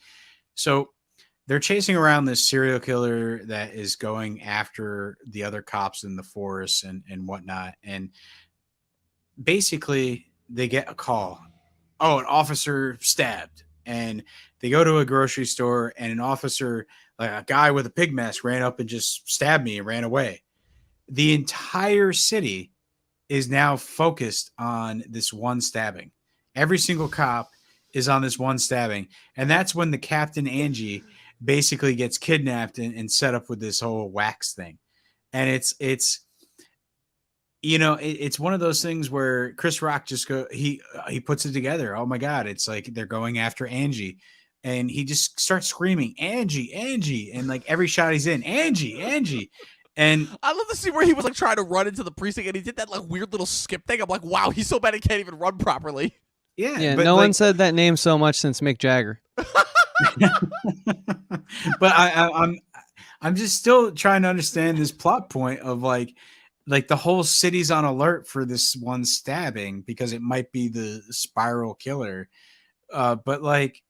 So they're chasing around this serial killer that is going after the other cops in the forest and whatnot, and basically they get a call. Oh, an officer stabbed. And they go to a grocery store, and an officer, like a guy with a pig mask, ran up and just stabbed me and ran away. The entire city is now focused on this one stabbing. Every single cop is on this one stabbing. And that's when the Captain Angie basically gets kidnapped and set up with this whole wax thing. And it's you know, it's one of those things where Chris Rock just he puts it together. Oh my God. It's like they're going after Angie, and he just starts screaming, Angie, Angie. And like every shot he's in, Angie, Angie. And I love the scene where he was like trying to run into the precinct, and he did that like weird little skip thing. I'm like, wow, he's so bad he can't even run properly. Yeah. But no one said that name so much since Mick Jagger. But I'm just still trying to understand this plot point of like the whole city's on alert for this one stabbing because it might be the spiral killer. But like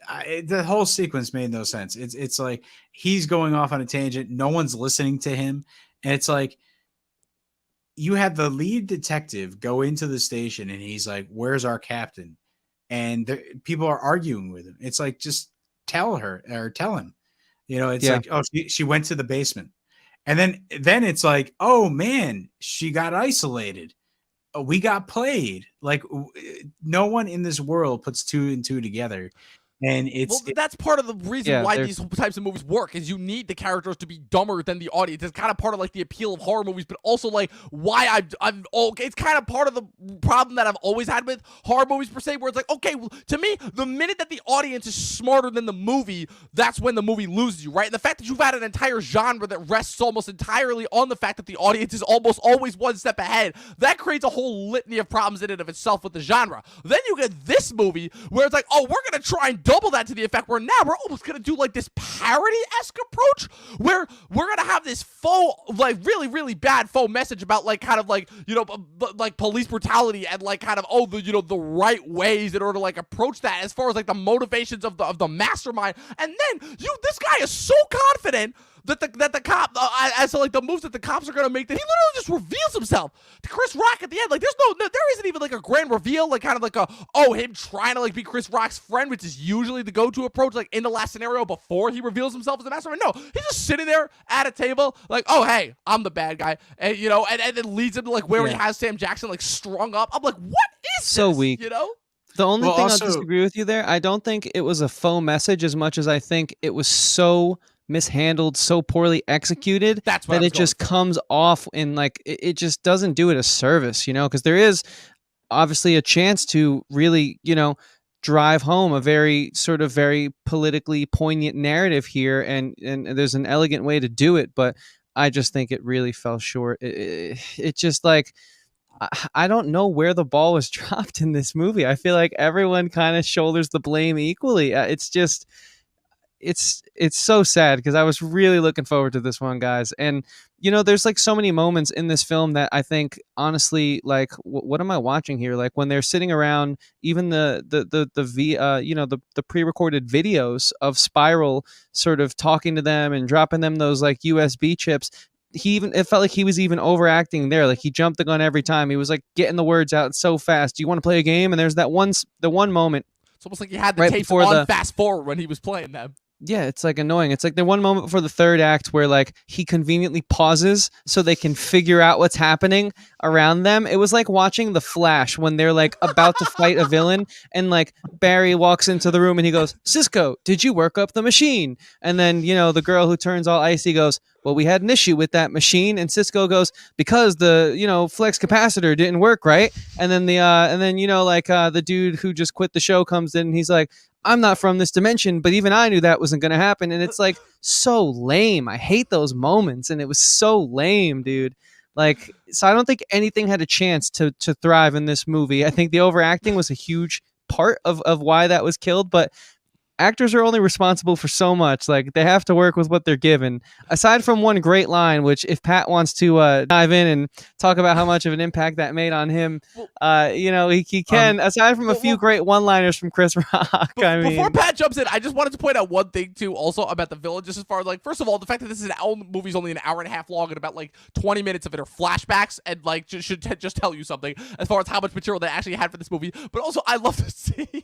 the whole sequence made no sense. It's like he's going off on a tangent. No one's listening to him. And it's like, you have the lead detective go into the station and he's like, where's our captain? And people are arguing with him. It's like, just tell her or tell him, you know, it's like, oh, she went to the basement. And then it's like, oh man, she got isolated. We got played. Like no one in this world puts two and two together. And that's part of the reason why these types of movies work, is you need the characters to be dumber than the audience. It's kind of part of like the appeal of horror movies, but also like why it's kind of part of the problem that I've always had with horror movies per se, where it's like, okay, well, to me, the minute that the audience is smarter than the movie, that's when the movie loses you, right? And the fact that you've had an entire genre that rests almost entirely on the fact that the audience is almost always one step ahead, that creates a whole litany of problems in and of itself with the genre. Then you get this movie where it's like, oh, we're going to try and double that to the effect where now we're almost going to do like this parody-esque approach where we're going to have this faux, like really, really bad faux message about like kind of like, you know, like police brutality and like kind of, oh, the, you know, the right ways in order to like approach that as far as like the motivations of the mastermind. And then this guy is so confident that the cop, as to like the moves that the cops are gonna make, that he literally just reveals himself to Chris Rock at the end. Like there isn't even like a grand reveal, like kind of like him trying to like be Chris Rock's friend, which is usually the go-to approach, like in the last scenario before he reveals himself as the mastermind. No, he's just sitting there at a table, like, oh hey, I'm the bad guy, and you know, and then leads him to like where he has Sam Jackson like strung up. I'm like, what is so this? Weak, you know? The only thing I'll disagree with you there, I don't think it was a faux message as much as I think it was so mishandled, so poorly executed that it just comes off in like it just doesn't do it a service, you know, because there is obviously a chance to really, you know, drive home a very politically poignant narrative here, and there's an elegant way to do it, but I just think it really fell short. It just like I don't know where the ball was dropped in this movie. I feel like everyone kind of shoulders the blame equally. It's just it's so sad because I was really looking forward to this one, guys. And there's like so many moments in this film that I think honestly, like, what am I watching here? Like when they're sitting around, even the pre-recorded videos of Spiral sort of talking to them and dropping them those like USB chips. It felt like he was even overacting there. Like he jumped the gun every time. He was like getting the words out so fast. Do you want to play a game? And there's the one moment. It's almost like he had the right tapes before on fast forward when he was playing them. Yeah, it's like annoying. It's like the one moment before the third act where like he conveniently pauses so they can figure out what's happening around them. It was like watching The Flash when they're like about to fight a villain and like Barry walks into the room and he goes, "Cisco, did you work up the machine?" And then, the girl who turns all icy goes, "Well, we had an issue with that machine." And Cisco goes, "Because the, flex capacitor didn't work, right?" And then the dude who just quit the show comes in and he's like, "I'm not from this dimension, but even I knew that wasn't going to happen." And it's like so lame. I hate those moments. And it was so lame, dude. Like, so I don't think anything had a chance to thrive in this movie. I think the overacting was a huge part of why that was killed, but actors are only responsible for so much. Like, they have to work with what they're given. Aside from one great line, which if Pat wants to dive in and talk about how much of an impact that made on him, he can. Aside from a few great one-liners from Chris Rock. Before Pat jumps in, I just wanted to point out one thing too, also about the villain. Just as far as like, first of all, the fact that this is movie's only an hour and a half long, and about like 20 minutes of it are flashbacks, and like should just tell you something as far as how much material they actually had for this movie. But also, I love the scene.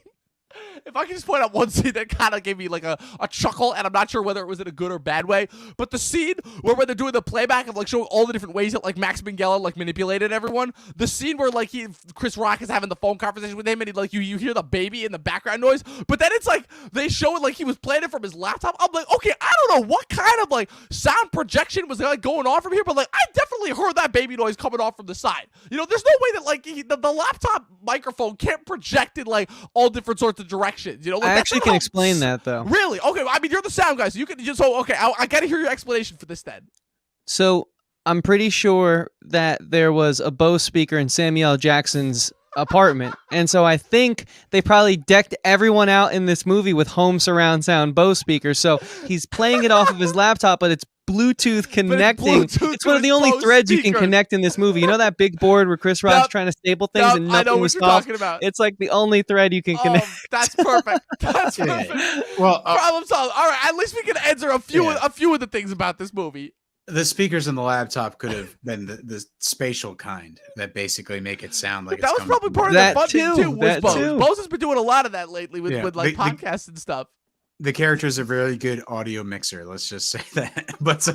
If I can just point out one scene that kind of gave me like a chuckle, and I'm not sure whether it was in a good or bad way, but the scene where when they're doing the playback of like showing all the different ways that like Max Minghella like manipulated everyone, the scene where like Chris Rock is having the phone conversation with him and he, like you hear the baby in the background noise, but then it's like they show it like he was playing it from his laptop. I'm like, okay, I don't know what kind of like sound projection was like going on from here, but like I definitely heard that baby noise coming off from the side. There's no way that like the laptop microphone can't project in like all different sorts of directions. Like, I actually can explain that though. Really? Okay. I mean, you're the sound guy, so you can just. So okay, I gotta hear your explanation for this then. So I'm pretty sure that there was a Bose speaker in Samuel L. Jackson's apartment, and so I think they probably decked everyone out in this movie with home surround sound Bose speakers. So he's playing it off of his laptop, but it's Bluetooth connecting. It's one of the only threads you can connect in this movie. You know that big board where Chris Rock's trying to staple things and nothing was solved? It's like the only thread you can connect. That's perfect. That's perfect. Well, problem solved. All right, at least we can answer a few of the things about this movie. The speakers in the laptop could have been the spatial kind that basically make it sound like that was probably part of the fun thing too. Bose has been doing a lot of that lately with like podcasts and stuff. The character is a very good audio mixer. Let's just say that. But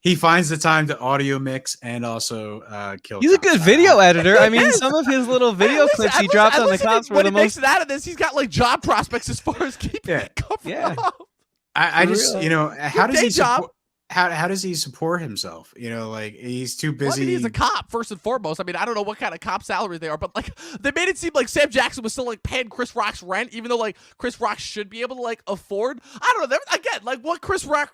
he finds the time to audio mix and also kill. He's a good video editor. I mean, some of his little video clips he dropped on the cops were the most. When he makes it out of this, he's got like job prospects as far as keeping it covered up. I just, how does he support? How does he support himself? Like he's too busy. Well, I mean, he's a cop first and foremost. I mean, I don't know what kind of cop salaries they are, but like they made it seem like Sam Jackson was still like paying Chris Rock's rent, even though like Chris Rock should be able to like afford. I don't know. Again, like what Chris was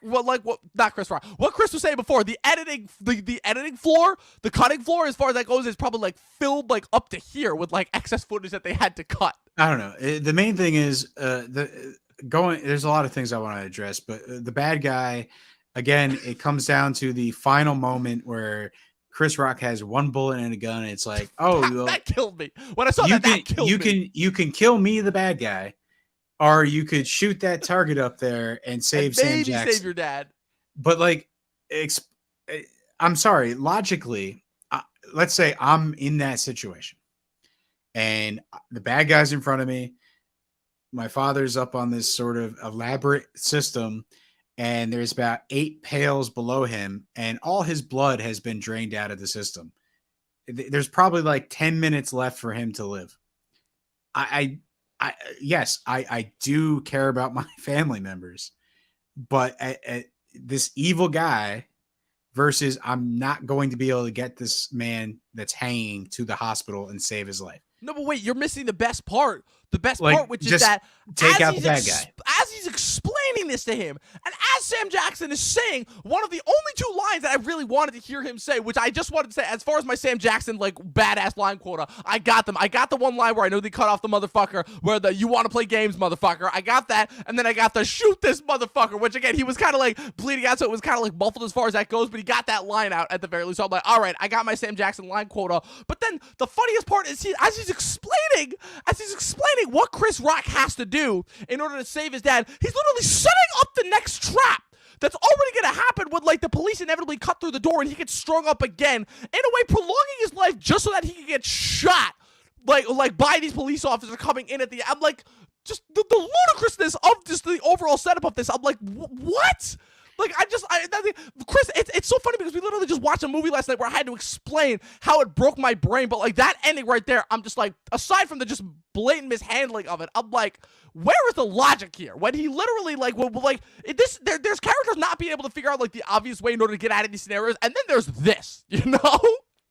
saying before, the editing floor, the cutting floor, as far as that goes, is probably like filled like up to here with like excess footage that they had to cut. I don't know. The main thing is there's a lot of things I want to address, but the bad guy. Again, it comes down to the final moment where Chris Rock has one bullet in a gun. And it's like, that killed me when I saw that killed me. You can kill me, the bad guy, or you could shoot that target up there and save Sam Jackson. Save your dad. But like, I'm sorry. Logically, let's say I'm in that situation, and the bad guy's in front of me. My father's up on this sort of elaborate system. And there's about 8 pails below him, and all his blood has been drained out of the system. There's probably like 10 minutes left for him to live. Yes, I do care about my family members, but this evil guy versus I'm not going to be able to get this man that's hanging to the hospital and save his life. No, but wait, you're missing the best part. The best part, which is that take out the bad guy. As he's explaining explaining this to him. And as Sam Jackson is saying one of the only two lines that I really wanted to hear him say, which I just wanted to say, as far as my Sam Jackson, like, badass line quota, I got them. I got the one line where I know they cut off the motherfucker, where the "you want to play games, motherfucker." I got that. And then I got the "shoot this motherfucker," which, again, he was kind of like bleeding out, so it was kind of like muffled as far as that goes, but he got that line out at the very least. So I'm like, all right, I got my Sam Jackson line quota. But then the funniest part is as he's explaining what Chris Rock has to do in order to save his dad, he's literally setting up the next trap that's already going to happen when, like, the police inevitably cut through the door and he gets strung up again, in a way prolonging his life just so that he can get shot, like by these police officers coming in at the. I'm like, just the ludicrousness of just the overall setup of this. I'm like, what? Like, Chris, it's so funny because we literally just watched a movie last night where I had to explain how it broke my brain, but, like, that ending right there, I'm just like, aside from the just blatant mishandling of it, I'm like, where is the logic here? When he literally, like, there's characters not being able to figure out, like, the obvious way in order to get out of these scenarios, and then there's this, you know?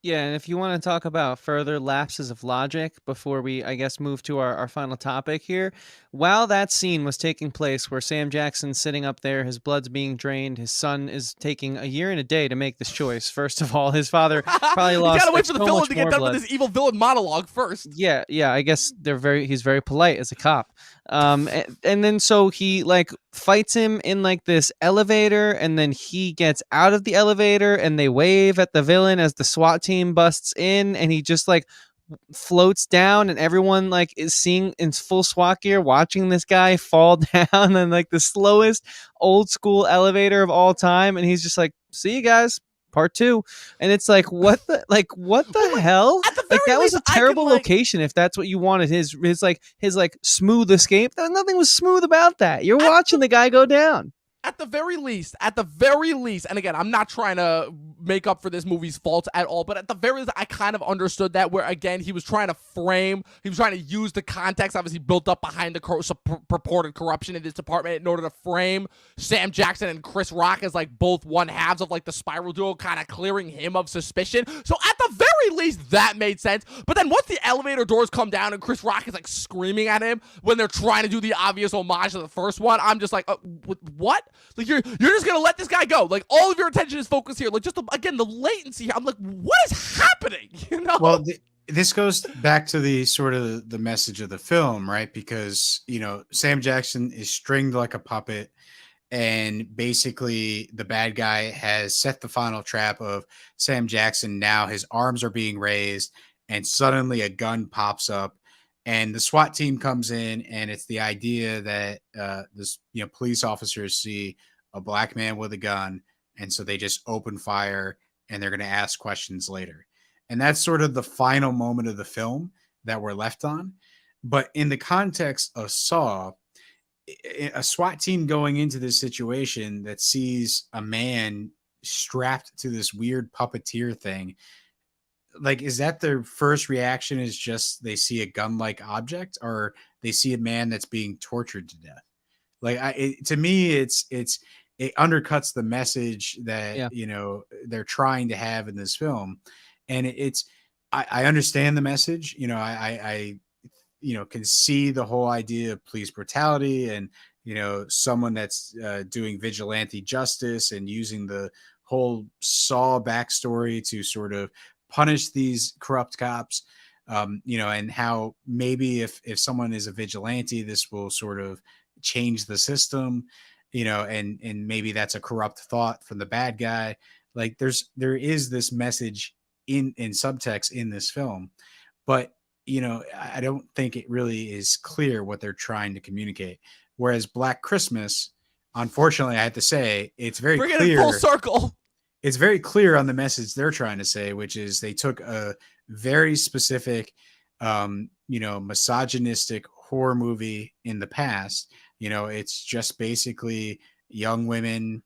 Yeah, and if you want to talk about further lapses of logic before we, I guess, move to our final topic here, while that scene was taking place where Sam Jackson's sitting up there, his blood's being drained, his son is taking a year and a day to make this choice. First of all, his father probably lost You gotta wait for the so villain much to get more done blood. with his evil villain monologue first. Yeah, I guess he's very polite as a cop. And then so he, like, fights him in, like, this elevator, and then he gets out of the elevator and they wave at the villain as the SWAT team busts in, and he just, like, floats down, and everyone, like, is seeing in full SWAT gear watching this guy fall down in, like, the slowest old school elevator of all time, and he's just like, "See you guys, part 2." And it's like, what the hell? At the Like, very that was least, a I terrible can, like, location if that's what you wanted. His smooth escape. Nothing was smooth about that. You're watching the guy go down. At the very least, and again, I'm not trying to make up for this movie's faults at all, but at the very least, I kind of understood that, where, again, he was trying to use the context, obviously, built up behind the purported corruption in this department in order to frame Sam Jackson and Chris Rock as, like, both one halves of, like, the spiral duo, kind of clearing him of suspicion. So at the very least, that made sense. But then once the elevator doors come down and Chris Rock is, like, screaming at him when they're trying to do the obvious homage to the first one, I'm just like, what? Like, you're just gonna let this guy go? Like, all of your attention is focused here. Like, just again, the latency here. I'm like, what is happening? You know? Well, this goes back to the sort of the message of the film, right? Because, you know, Sam Jackson is stringed like a puppet, and basically the bad guy has set the final trap of Sam Jackson. Now his arms are being raised, and suddenly a gun pops up, and the SWAT team comes in, and it's the idea that police officers see a black man with a gun, and so they just open fire, and they're going to ask questions later. And that's sort of the final moment of the film that we're left on. But in the context of Saw, a SWAT team going into this situation that sees a man strapped to this weird puppeteer thing, like, is that their first reaction, is just they see a gun-like object, or they see a man that's being tortured to death? Like, to me, it undercuts the message that, you know, they're trying to have in this film. And I understand the message, you know, I can see the whole idea of police brutality, and, you know, someone that's doing vigilante justice and using the whole Saw backstory to sort of punish these corrupt cops, and how maybe if someone is a vigilante, this will sort of change the system, and maybe that's a corrupt thought from the bad guy. Like, there is this message in subtext in this film, but I don't think it really is clear what they're trying to communicate. Whereas Black Christmas, unfortunately, I have to say, it's very Bring clear. it full circle. It's very clear on the message they're trying to say, which is they took a very specific, misogynistic horror movie in the past. It's just basically young women,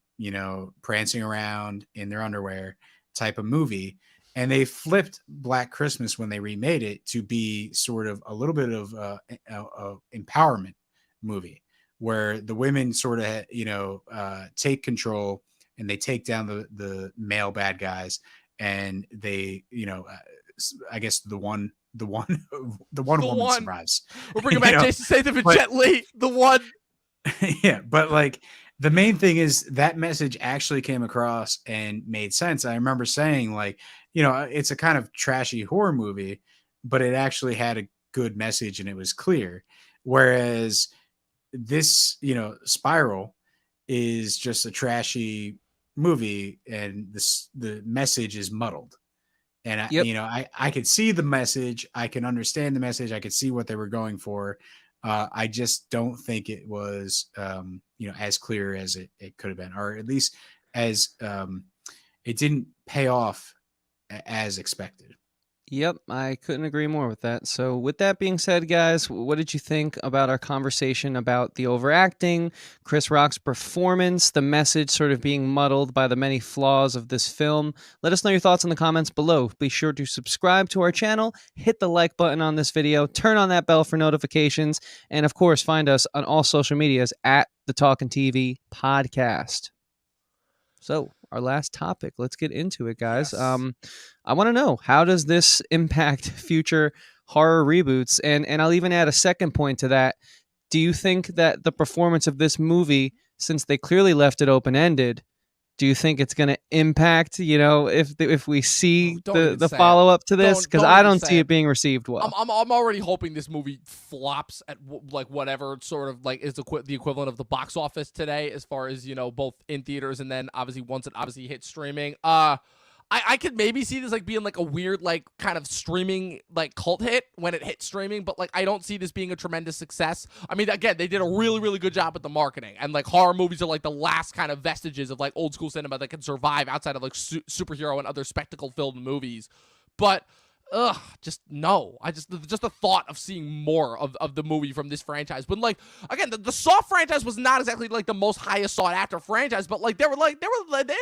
prancing around in their underwear type of movie. And they flipped Black Christmas when they remade it to be sort of a little bit of a empowerment movie, where the women sort of, take control, and they take down the male bad guys, and they, I guess the one woman survives. We're bringing back Jason Statham and Jet Li, the one. Yeah, but like the main thing is that message actually came across and made sense. I remember saying like, it's a kind of trashy horror movie, but it actually had a good message and it was clear. Whereas this, Spiral is just a trashy movie and the message is muddled. And Yep. I could see the message, I can understand the message, I could see what they were going for. I just don't think it was, as clear as it could have been, or at least as it didn't pay off as expected. Yep, I couldn't agree more with that. So, with that being said, guys, what did you think about our conversation about the overacting, Chris Rock's performance, the message sort of being muddled by the many flaws of this film? Let us know your thoughts in the comments below. Be sure to subscribe to our channel, hit the like button on this video, turn on that bell for notifications, and of course, find us on all social medias at the Talkin TV podcast. So, our last topic. Let's get into it, guys. Yes. I want to know, how does this impact future horror reboots? And I'll even add a second point to that. Do you think that the performance of this movie, since they clearly left it open ended, do you think it's going to impact, if we see Don't even the say it. follow up to this? Because Don't I even don't say see it. it being received well. I'm already hoping this movie flops at like whatever sort of like is the equivalent of the box office today, as far as both in theaters and then obviously once it obviously hits streaming. I could maybe see this like being like a weird like kind of streaming like cult hit when it hits streaming, but like I don't see this being a tremendous success. I mean, again, they did a really, really good job with the marketing, and like horror movies are like the last kind of vestiges of like old school cinema that can survive outside of like superhero and other spectacle filled movies. But just no. Just the thought of seeing more of the movie from this franchise. When like again, the Saw franchise was not exactly like the most highest sought after franchise, but like they'd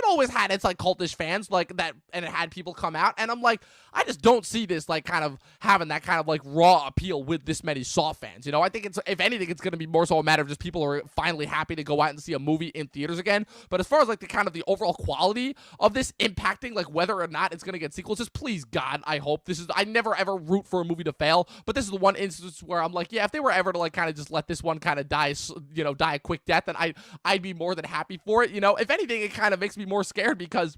always had its like cultish fans like that, and it had people come out. And I'm like, I just don't see this like kind of having that kind of like raw appeal with this many Saw fans. I think it's, if anything, it's gonna be more so a matter of just people are finally happy to go out and see a movie in theaters again. But as far as like the kind of the overall quality of this impacting like whether or not it's gonna get sequels, just please God, I hope this is. I never ever root for a movie to fail, but this is the one instance where I'm like, yeah, if they were ever to like kind of just let this one kind of die, die a quick death, then I'd be more than happy for it. If anything, it kind of makes me more scared because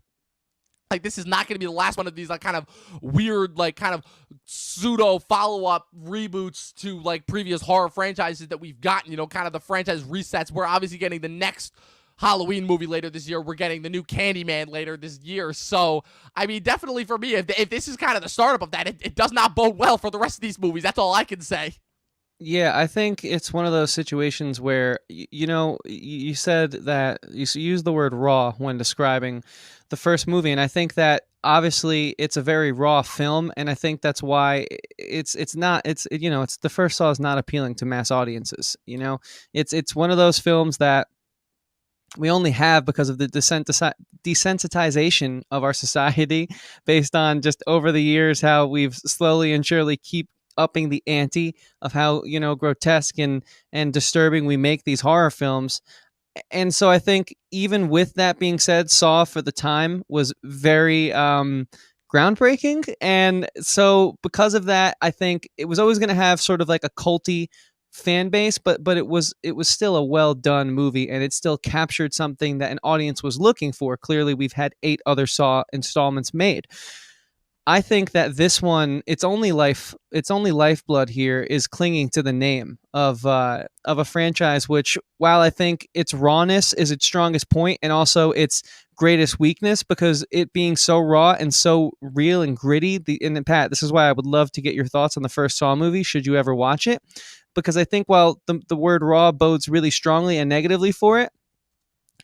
like this is not going to be the last one of these like kind of weird like kind of pseudo follow-up reboots to like previous horror franchises that we've gotten. Kind of the franchise resets. We're obviously getting the next Halloween movie later this year. We're getting the new Candyman later this year. So, I mean, definitely for me, if this is kind of the startup of that, it does not bode well for the rest of these movies. That's all I can say. Yeah, I think it's one of those situations where, you said that you used the word raw when describing the first movie. And I think that obviously it's a very raw film. And I think that's why it's the first Saw is not appealing to mass audiences. It's one of those films that we only have because of the desensitization of our society based on just over the years how we've slowly and surely keep upping the ante of how grotesque and disturbing we make these horror films. And so I think even with that being said, Saw for the time was very groundbreaking, and so because of that, I think it was always going to have sort of like a culty fan base, but it was still a well done movie, and it still captured something that an audience was looking for. Clearly, we've had 8 other Saw installments made. I think that this one, its only lifeblood here is clinging to the name of a franchise, which, while I think its rawness is its strongest point and also its greatest weakness, because it being so raw and so real and gritty. And Pat, this is why I would love to get your thoughts on the first Saw movie, should you ever watch it, because I think while the word raw bodes really strongly and negatively for it,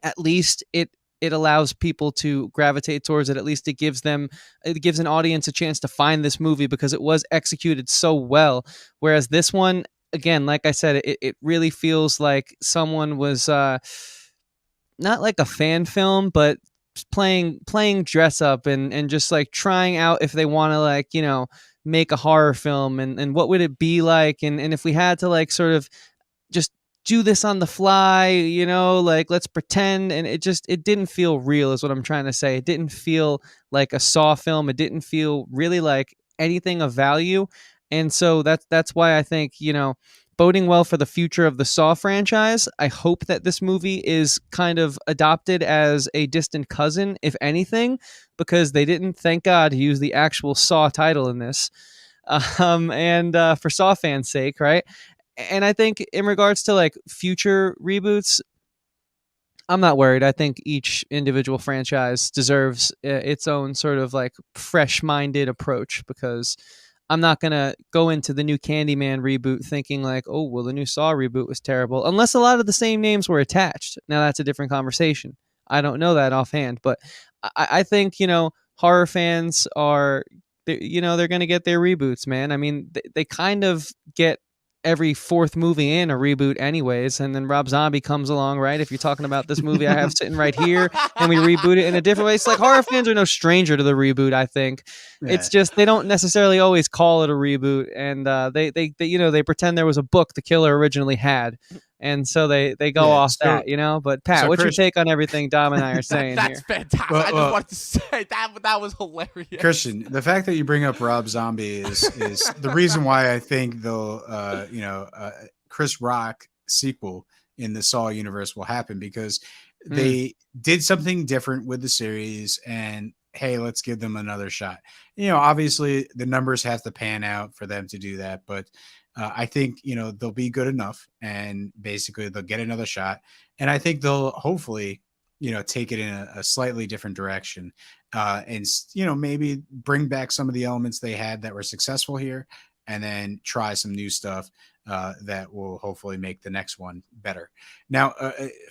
at least it allows people to gravitate towards it. At least it gives an audience a chance to find this movie because it was executed so well. Whereas this one, again, like I said, it really feels like someone was not like a fan film, but playing dress up and just like trying out if they want to like, make a horror film and what would it be like, and if we had to like sort of just do this on the fly, like let's pretend, and it didn't feel real is what I'm trying to say. It didn't feel like a Saw film. It didn't feel really like anything of value. And so that's why I think, boding well for the future of the Saw franchise. I hope that this movie is kind of adopted as a distant cousin, if anything, because they didn't, thank God, use the actual Saw title in this. And for Saw fans' sake, right? And I think in regards to like future reboots, I'm not worried. I think each individual franchise deserves its own sort of like fresh-minded approach, because I'm not going to go into the new Candyman reboot thinking like, oh, well, the new Saw reboot was terrible, unless a lot of the same names were attached. Now, that's a different conversation. I don't know that offhand, but I think, horror fans are, they're going to get their reboots, man. I mean, they kind of get every fourth movie in a reboot anyways, and then Rob Zombie comes along, right? If you're talking about this movie I have sitting right here and we reboot it in a different way, it's like horror fans are no stranger to the reboot. I think it's just they don't necessarily always call it a reboot, and they pretend there was a book the killer originally had, and so they go off that, But Pat, what's your take on everything Dom and I are saying That's here? fantastic. I just wanted to say that was hilarious. Christian, the fact that you bring up Rob Zombie is the reason why I think they'll Chris Rock sequel in the Saw universe will happen, because they did something different with the series, and hey, let's give them another shot. Obviously the numbers have to pan out for them to do that, but I think they'll be good enough, and basically they'll get another shot, and I think they'll hopefully take it in a slightly different direction, and maybe bring back some of the elements they had that were successful here, and then try some new stuff that will hopefully make the next one better. Now,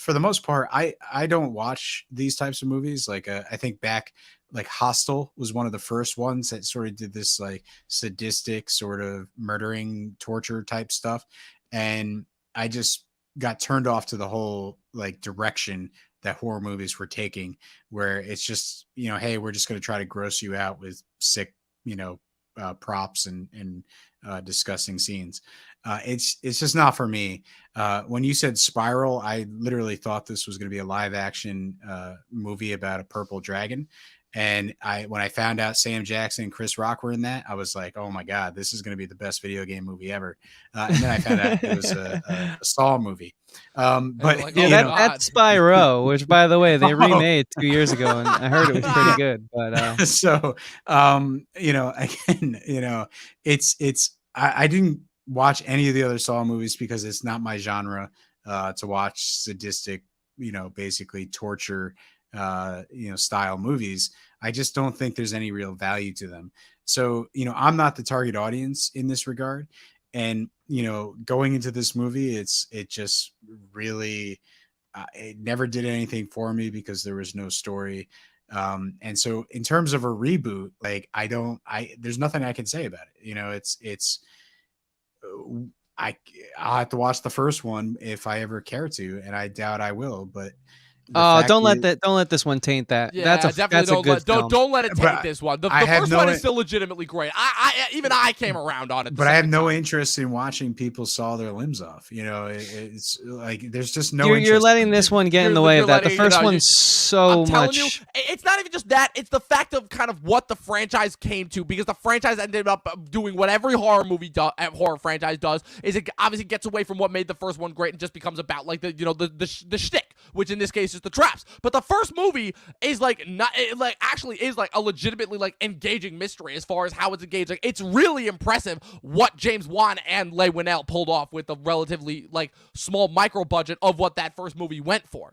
for the most part, I don't watch these types of movies. Like I think back, like Hostel was one of the first ones that sort of did this like sadistic sort of murdering torture type stuff, and I just got turned off to the whole like direction that horror movies were taking, where it's just hey, we're just going to try to gross you out with sick props and disgusting scenes. It's just not for me. When you said Spiral, I literally thought this was going to be a live action movie about a purple dragon. And when I found out Sam Jackson and Chris Rock were in that, I was like, oh my God, this is going to be the best video game movie ever. And then I found out it was a Saw movie. But like, that's Spyro, which by the way, they remade 2 years ago, and I heard it was pretty good. But so, again, I didn't watch any of the other Saw movies because it's not my genre to watch sadistic, basically torture, style movies. I just don't think there's any real value to them. So, I'm not the target audience in this regard. And, going into this movie, it just really, it never did anything for me because there was no story. And so in terms of a reboot, like there's nothing I can say about it. I'll have to watch the first one if I ever care to, and I doubt I will, but don't let this one taint that. Yeah, that's a good film. Don't let it taint this one. The first one is still legitimately great. I came around on it. But I have no interest in watching people saw their limbs off. It's like there's just no. You're letting this one get in the way of that. The first one's so much. You, it's not even just that. It's the fact of kind of what the franchise came to, because the franchise ended up doing what every horror franchise does. Is it obviously gets away from what made the first one great and just becomes about like the shtick, which in this case is the traps. But the first movie is actually a legitimately like engaging mystery as far as how it's engaged. Like, it's really impressive what James Wan and Leigh Whannell pulled off with the relatively like small micro budget of what that first movie went for.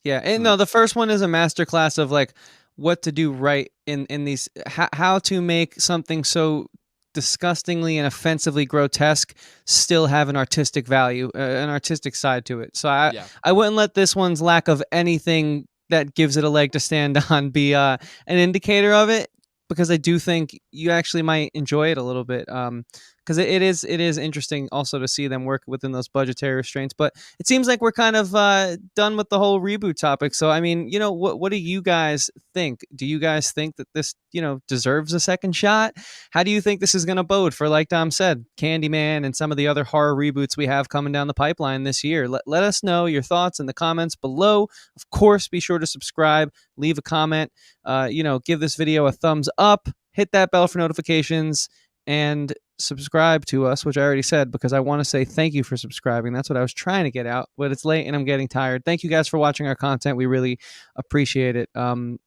Yeah, and no, the first one is a masterclass of like what to do right in these, how to make something so disgustingly and offensively grotesque still have an artistic value, an artistic side to it. So I wouldn't let this one's lack of anything that gives it a leg to stand on be an indicator of it, because I do think you actually might enjoy it a little bit. Because it is interesting also to see them work within those budgetary restraints. But it seems like we're kind of done with the whole reboot topic. So, I mean, what do you guys think? Do you guys think that this, deserves a second shot? How do you think this is going to bode for, like Dom said, Candyman and some of the other horror reboots we have coming down the pipeline this year? Let us know your thoughts in the comments below. Of course, be sure to subscribe, leave a comment, give this video a thumbs up, hit that bell for notifications, and subscribe to us, which I already said, because I want to say thank you for subscribing. That's what I was trying to get out, but it's late and I'm getting tired. Thank you guys for watching our content. We really appreciate it.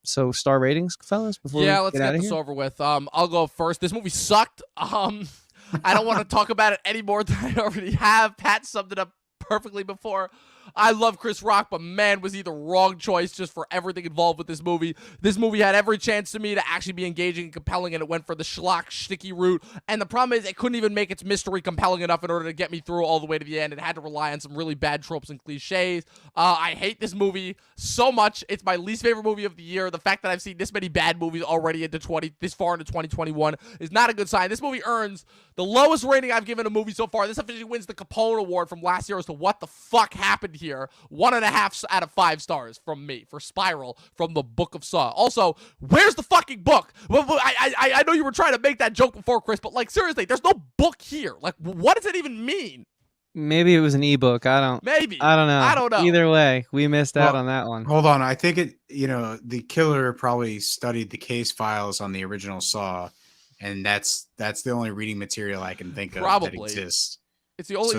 So star ratings, fellas, before Yeah, we let's get out get of this here. over with. I'll go first. This movie sucked. I don't want to talk about it any more than I already have. Pat summed it up perfectly before. I love Chris Rock, but man, was he the wrong choice just for everything involved with this movie. This movie had every chance to me to actually be engaging and compelling, and it went for the schlock, sticky route. And the problem is, it couldn't even make its mystery compelling enough in order to get me through all the way to the end. It had to rely on some really bad tropes and cliches. I hate this movie so much. It's my least favorite movie of the year. The fact that I've seen this many bad movies already this far into 2021 is not a good sign. This movie earns the lowest rating I've given a movie so far. This officially wins the Capone Award from last year as to what the fuck happened here. 1.5 out of 5 stars from me for Spiral from the Book of Saw. Also, where's the fucking book? I know you were trying to make that joke before, Chris, but like seriously, there's no book here. Like, what does it even mean? Maybe it was an ebook. I don't know. Either way, we missed out on that one. Hold on. I think the killer probably studied the case files on the original Saw, and that's the only reading material I can think of that exists. It's the only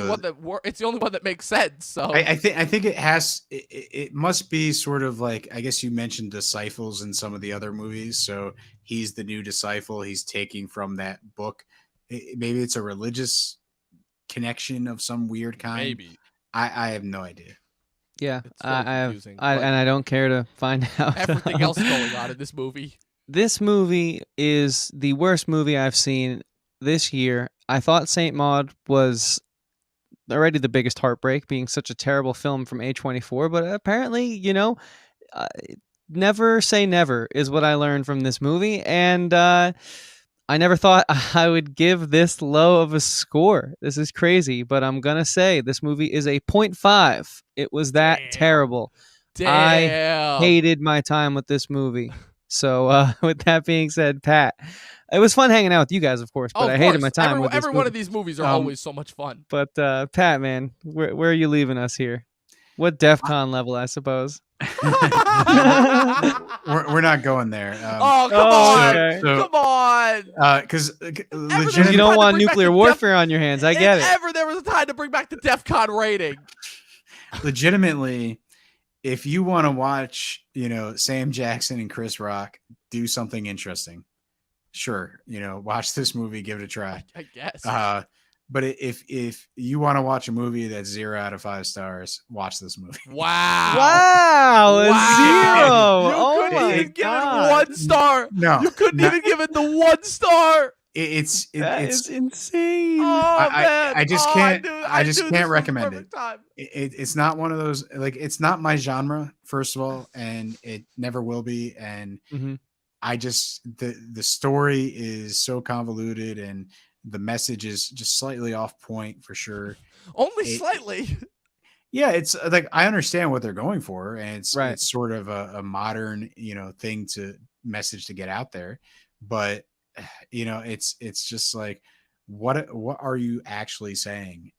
one that makes sense. So I think it must be sort of like, I guess you mentioned disciples in some of the other movies. So he's the new disciple. He's taking from that book. Maybe it's a religious connection of some weird kind. Maybe. I have no idea. Yeah, I don't care to find out. Everything else going on in this movie. This movie is the worst movie I've seen this year. I thought Saint Maud was already the biggest heartbreak, being such a terrible film from A24, but apparently, never say never is what I learned from this movie, and I never thought I would give this low of a score. This is crazy, but I'm gonna say this movie is a 0.5. It was that terrible. I hated my time with this movie. So with that being said, Pat, it was fun hanging out with you guys, of course, but I hated my time with this every one of these movies are always so much fun. But Pat, man, where are you leaving us here? What DEF CON level, I suppose? we're not going there. Come on. Come on. Because you don't want nuclear warfare on your hands. I get it. If ever there was a time to bring back the DEF CON rating. Legitimately, if you want to watch, Sam Jackson and Chris Rock do something interesting, sure, watch this movie, give it a try. I guess. But if you want to watch a movie that's 0 out of 5 stars, watch this movie. Wow. Wow. 0. You couldn't even give it 1 star. No. You couldn't even give it the 1 star. It's insane. Oh, man. I just can't recommend it. It's not one of those, like, it's not my genre, first of all, and it never will be. And I just, the story is so convoluted, and the message is just slightly off point for sure. Only slightly. Yeah, it's like, I understand what they're going for, and it's sort of a modern, thing to message to get out there, but it's just like, what are you actually saying?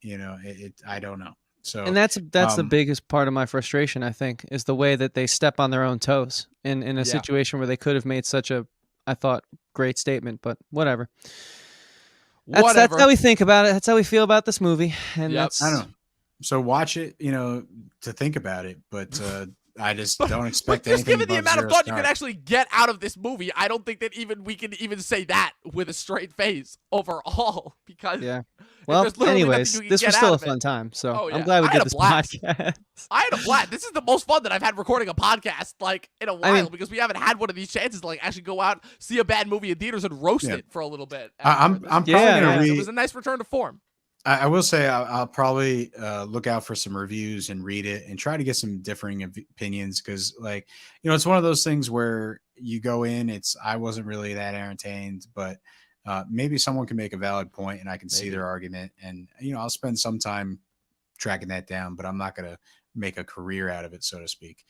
I don't know. So, and that's the biggest part of my frustration, I think, is the way that they step on their own toes in a situation where they could have made such a, I thought, great statement, but whatever. That's how we think about it. That's how we feel about this movie. And I don't know. So watch it, to think about it, but I just don't expect anything. Just given the amount of thought you can actually get out of this movie, I don't think that we can even say that with a straight face overall. Because well, anyways, this was still a fun time. So I'm glad we did this podcast. I had a blast. This is the most fun that I've had recording a podcast in a while, because we haven't had one of these chances to actually go out, see a bad movie in theaters, and roast it for a little bit. I'm probably gonna read. It was a nice return to form. I will say I'll probably look out for some reviews and read it and try to get some differing opinions, because it's one of those things where you go in, I wasn't really that entertained, but maybe someone can make a valid point and I can see their argument, and I'll spend some time tracking that down, but I'm not going to make a career out of it, so to speak.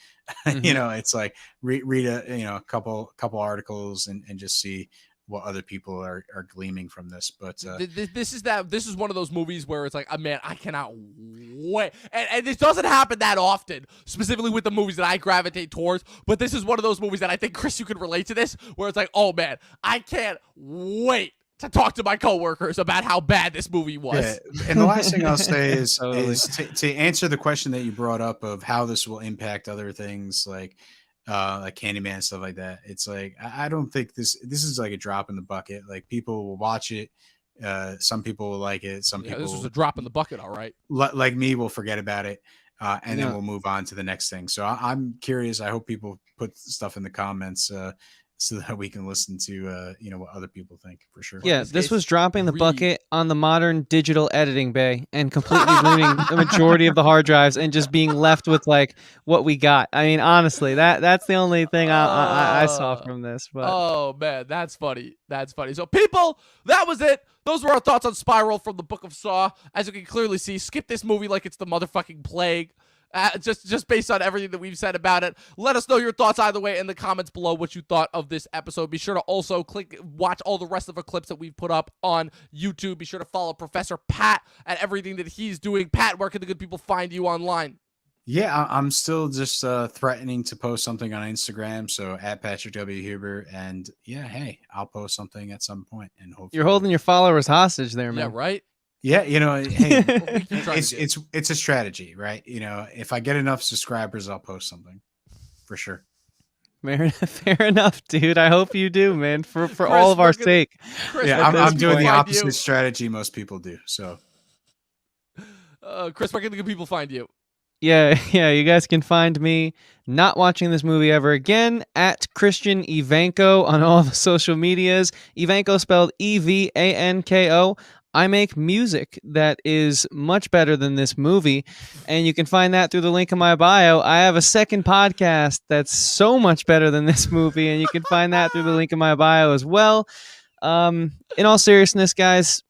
It's like read a couple articles and just see what other people are gleaming from this. But this is one of those movies where it's like, man, I cannot wait, and this doesn't happen that often, specifically with the movies that I gravitate towards, but this is one of those movies that I think, Chris, you can relate to this, where it's like, oh man, I can't wait to talk to my coworkers about how bad this movie was. Yeah. And the last thing I'll say is, Totally. is to answer the question that you brought up of how this will impact other things like Candyman and stuff like that. It's like I don't think this is like a drop in the bucket. Like people will watch it. Some people will like it. Some people, this was a drop in the bucket, all right. like me, will forget about it, and then we'll move on to the next thing. So I'm curious. I hope people put stuff in the comments so that we can listen to what other people think, for sure. Yeah, this was dropping the bucket on the modern digital editing bay and completely ruining the majority of the hard drives and just being left with like what we got. I mean, honestly, that's the only thing I saw from this. But oh man, that's funny. That's funny. So people, that was it. Those were our thoughts on Spiral from the Book of Saw. As you can clearly see, skip this movie like it's the motherfucking plague. Just based on everything that we've said about it. Let us know your thoughts either way in the comments below what you thought of this episode. Be sure to also watch all the rest of the clips that we've put up on YouTube. Be sure to follow Professor Pat and everything that he's doing. Pat, where can the good people find you online? Yeah, I'm still just threatening to post something on Instagram. So at Patrick W. Huber, and yeah, hey, I'll post something at some point, and hopefully you're holding your followers hostage there, man. Yeah, right. Yeah, hey, What it's a strategy, right? If I get enough subscribers, I'll post something for sure. Fair enough, dude. I hope you do, man, for all of our sake. Chris, Yeah, I'm doing the find opposite you? strategy most people do. So, Chris, where can the good people find you? Yeah, you guys can find me not watching this movie ever again at Christian Evanko on all the social medias. Evanko spelled Evanko. I make music that is much better than this movie, and you can find that through the link in my bio. I have a second podcast that's so much better than this movie, and you can find that through the link in my bio as well. In all seriousness, guys,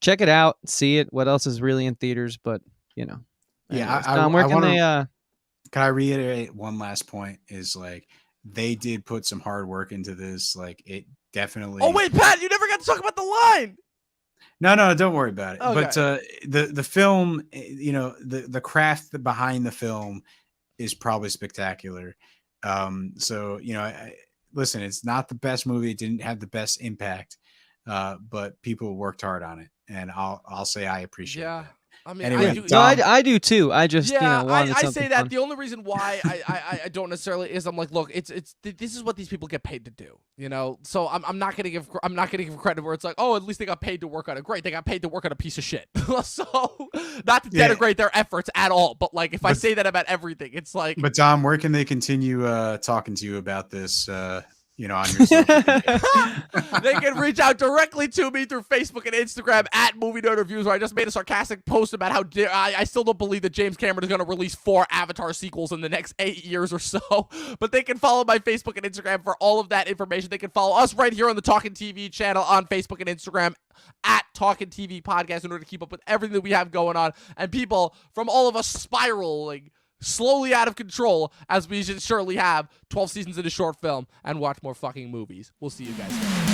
check it out, see it. What else is really in theaters? But anyways, yeah, Tom, where can they? Can I reiterate one last point? Is like they did put some hard work into this. Like it definitely. Oh wait, Pat, you never got to talk about the line. No, don't worry about it. Okay. But the film, the craft behind the film is probably spectacular. So listen, it's not the best movie. It didn't have the best impact, but people worked hard on it, and I'll say I appreciate that. I mean, Anyway, I do too. I just wanted I something say that fun. the only reason why I don't necessarily is I'm like, look, this is what these people get paid to do, So I'm not gonna give credit where it's like, oh, at least they got paid to work on it. Great, they got paid to work on a piece of shit. So not to denigrate their efforts at all, but like if I say that about everything, it's like. But Dom, where can they continue talking to you about this? On your social media? They can reach out directly to me through Facebook and Instagram at Movie Nerd Reviews, where I just made a sarcastic post about how I still don't believe that James Cameron is going to release 4 Avatar sequels in the next 8 years or so. But they can follow my Facebook and Instagram for all of that information. They can follow us right here on the Talkin TV channel on Facebook and Instagram at Talkin TV Podcast in order to keep up with everything that we have going on. And people, from all of us spiraling slowly out of control, as we should surely have 12 seasons in a short film, and watch more fucking movies. We'll see you guys later.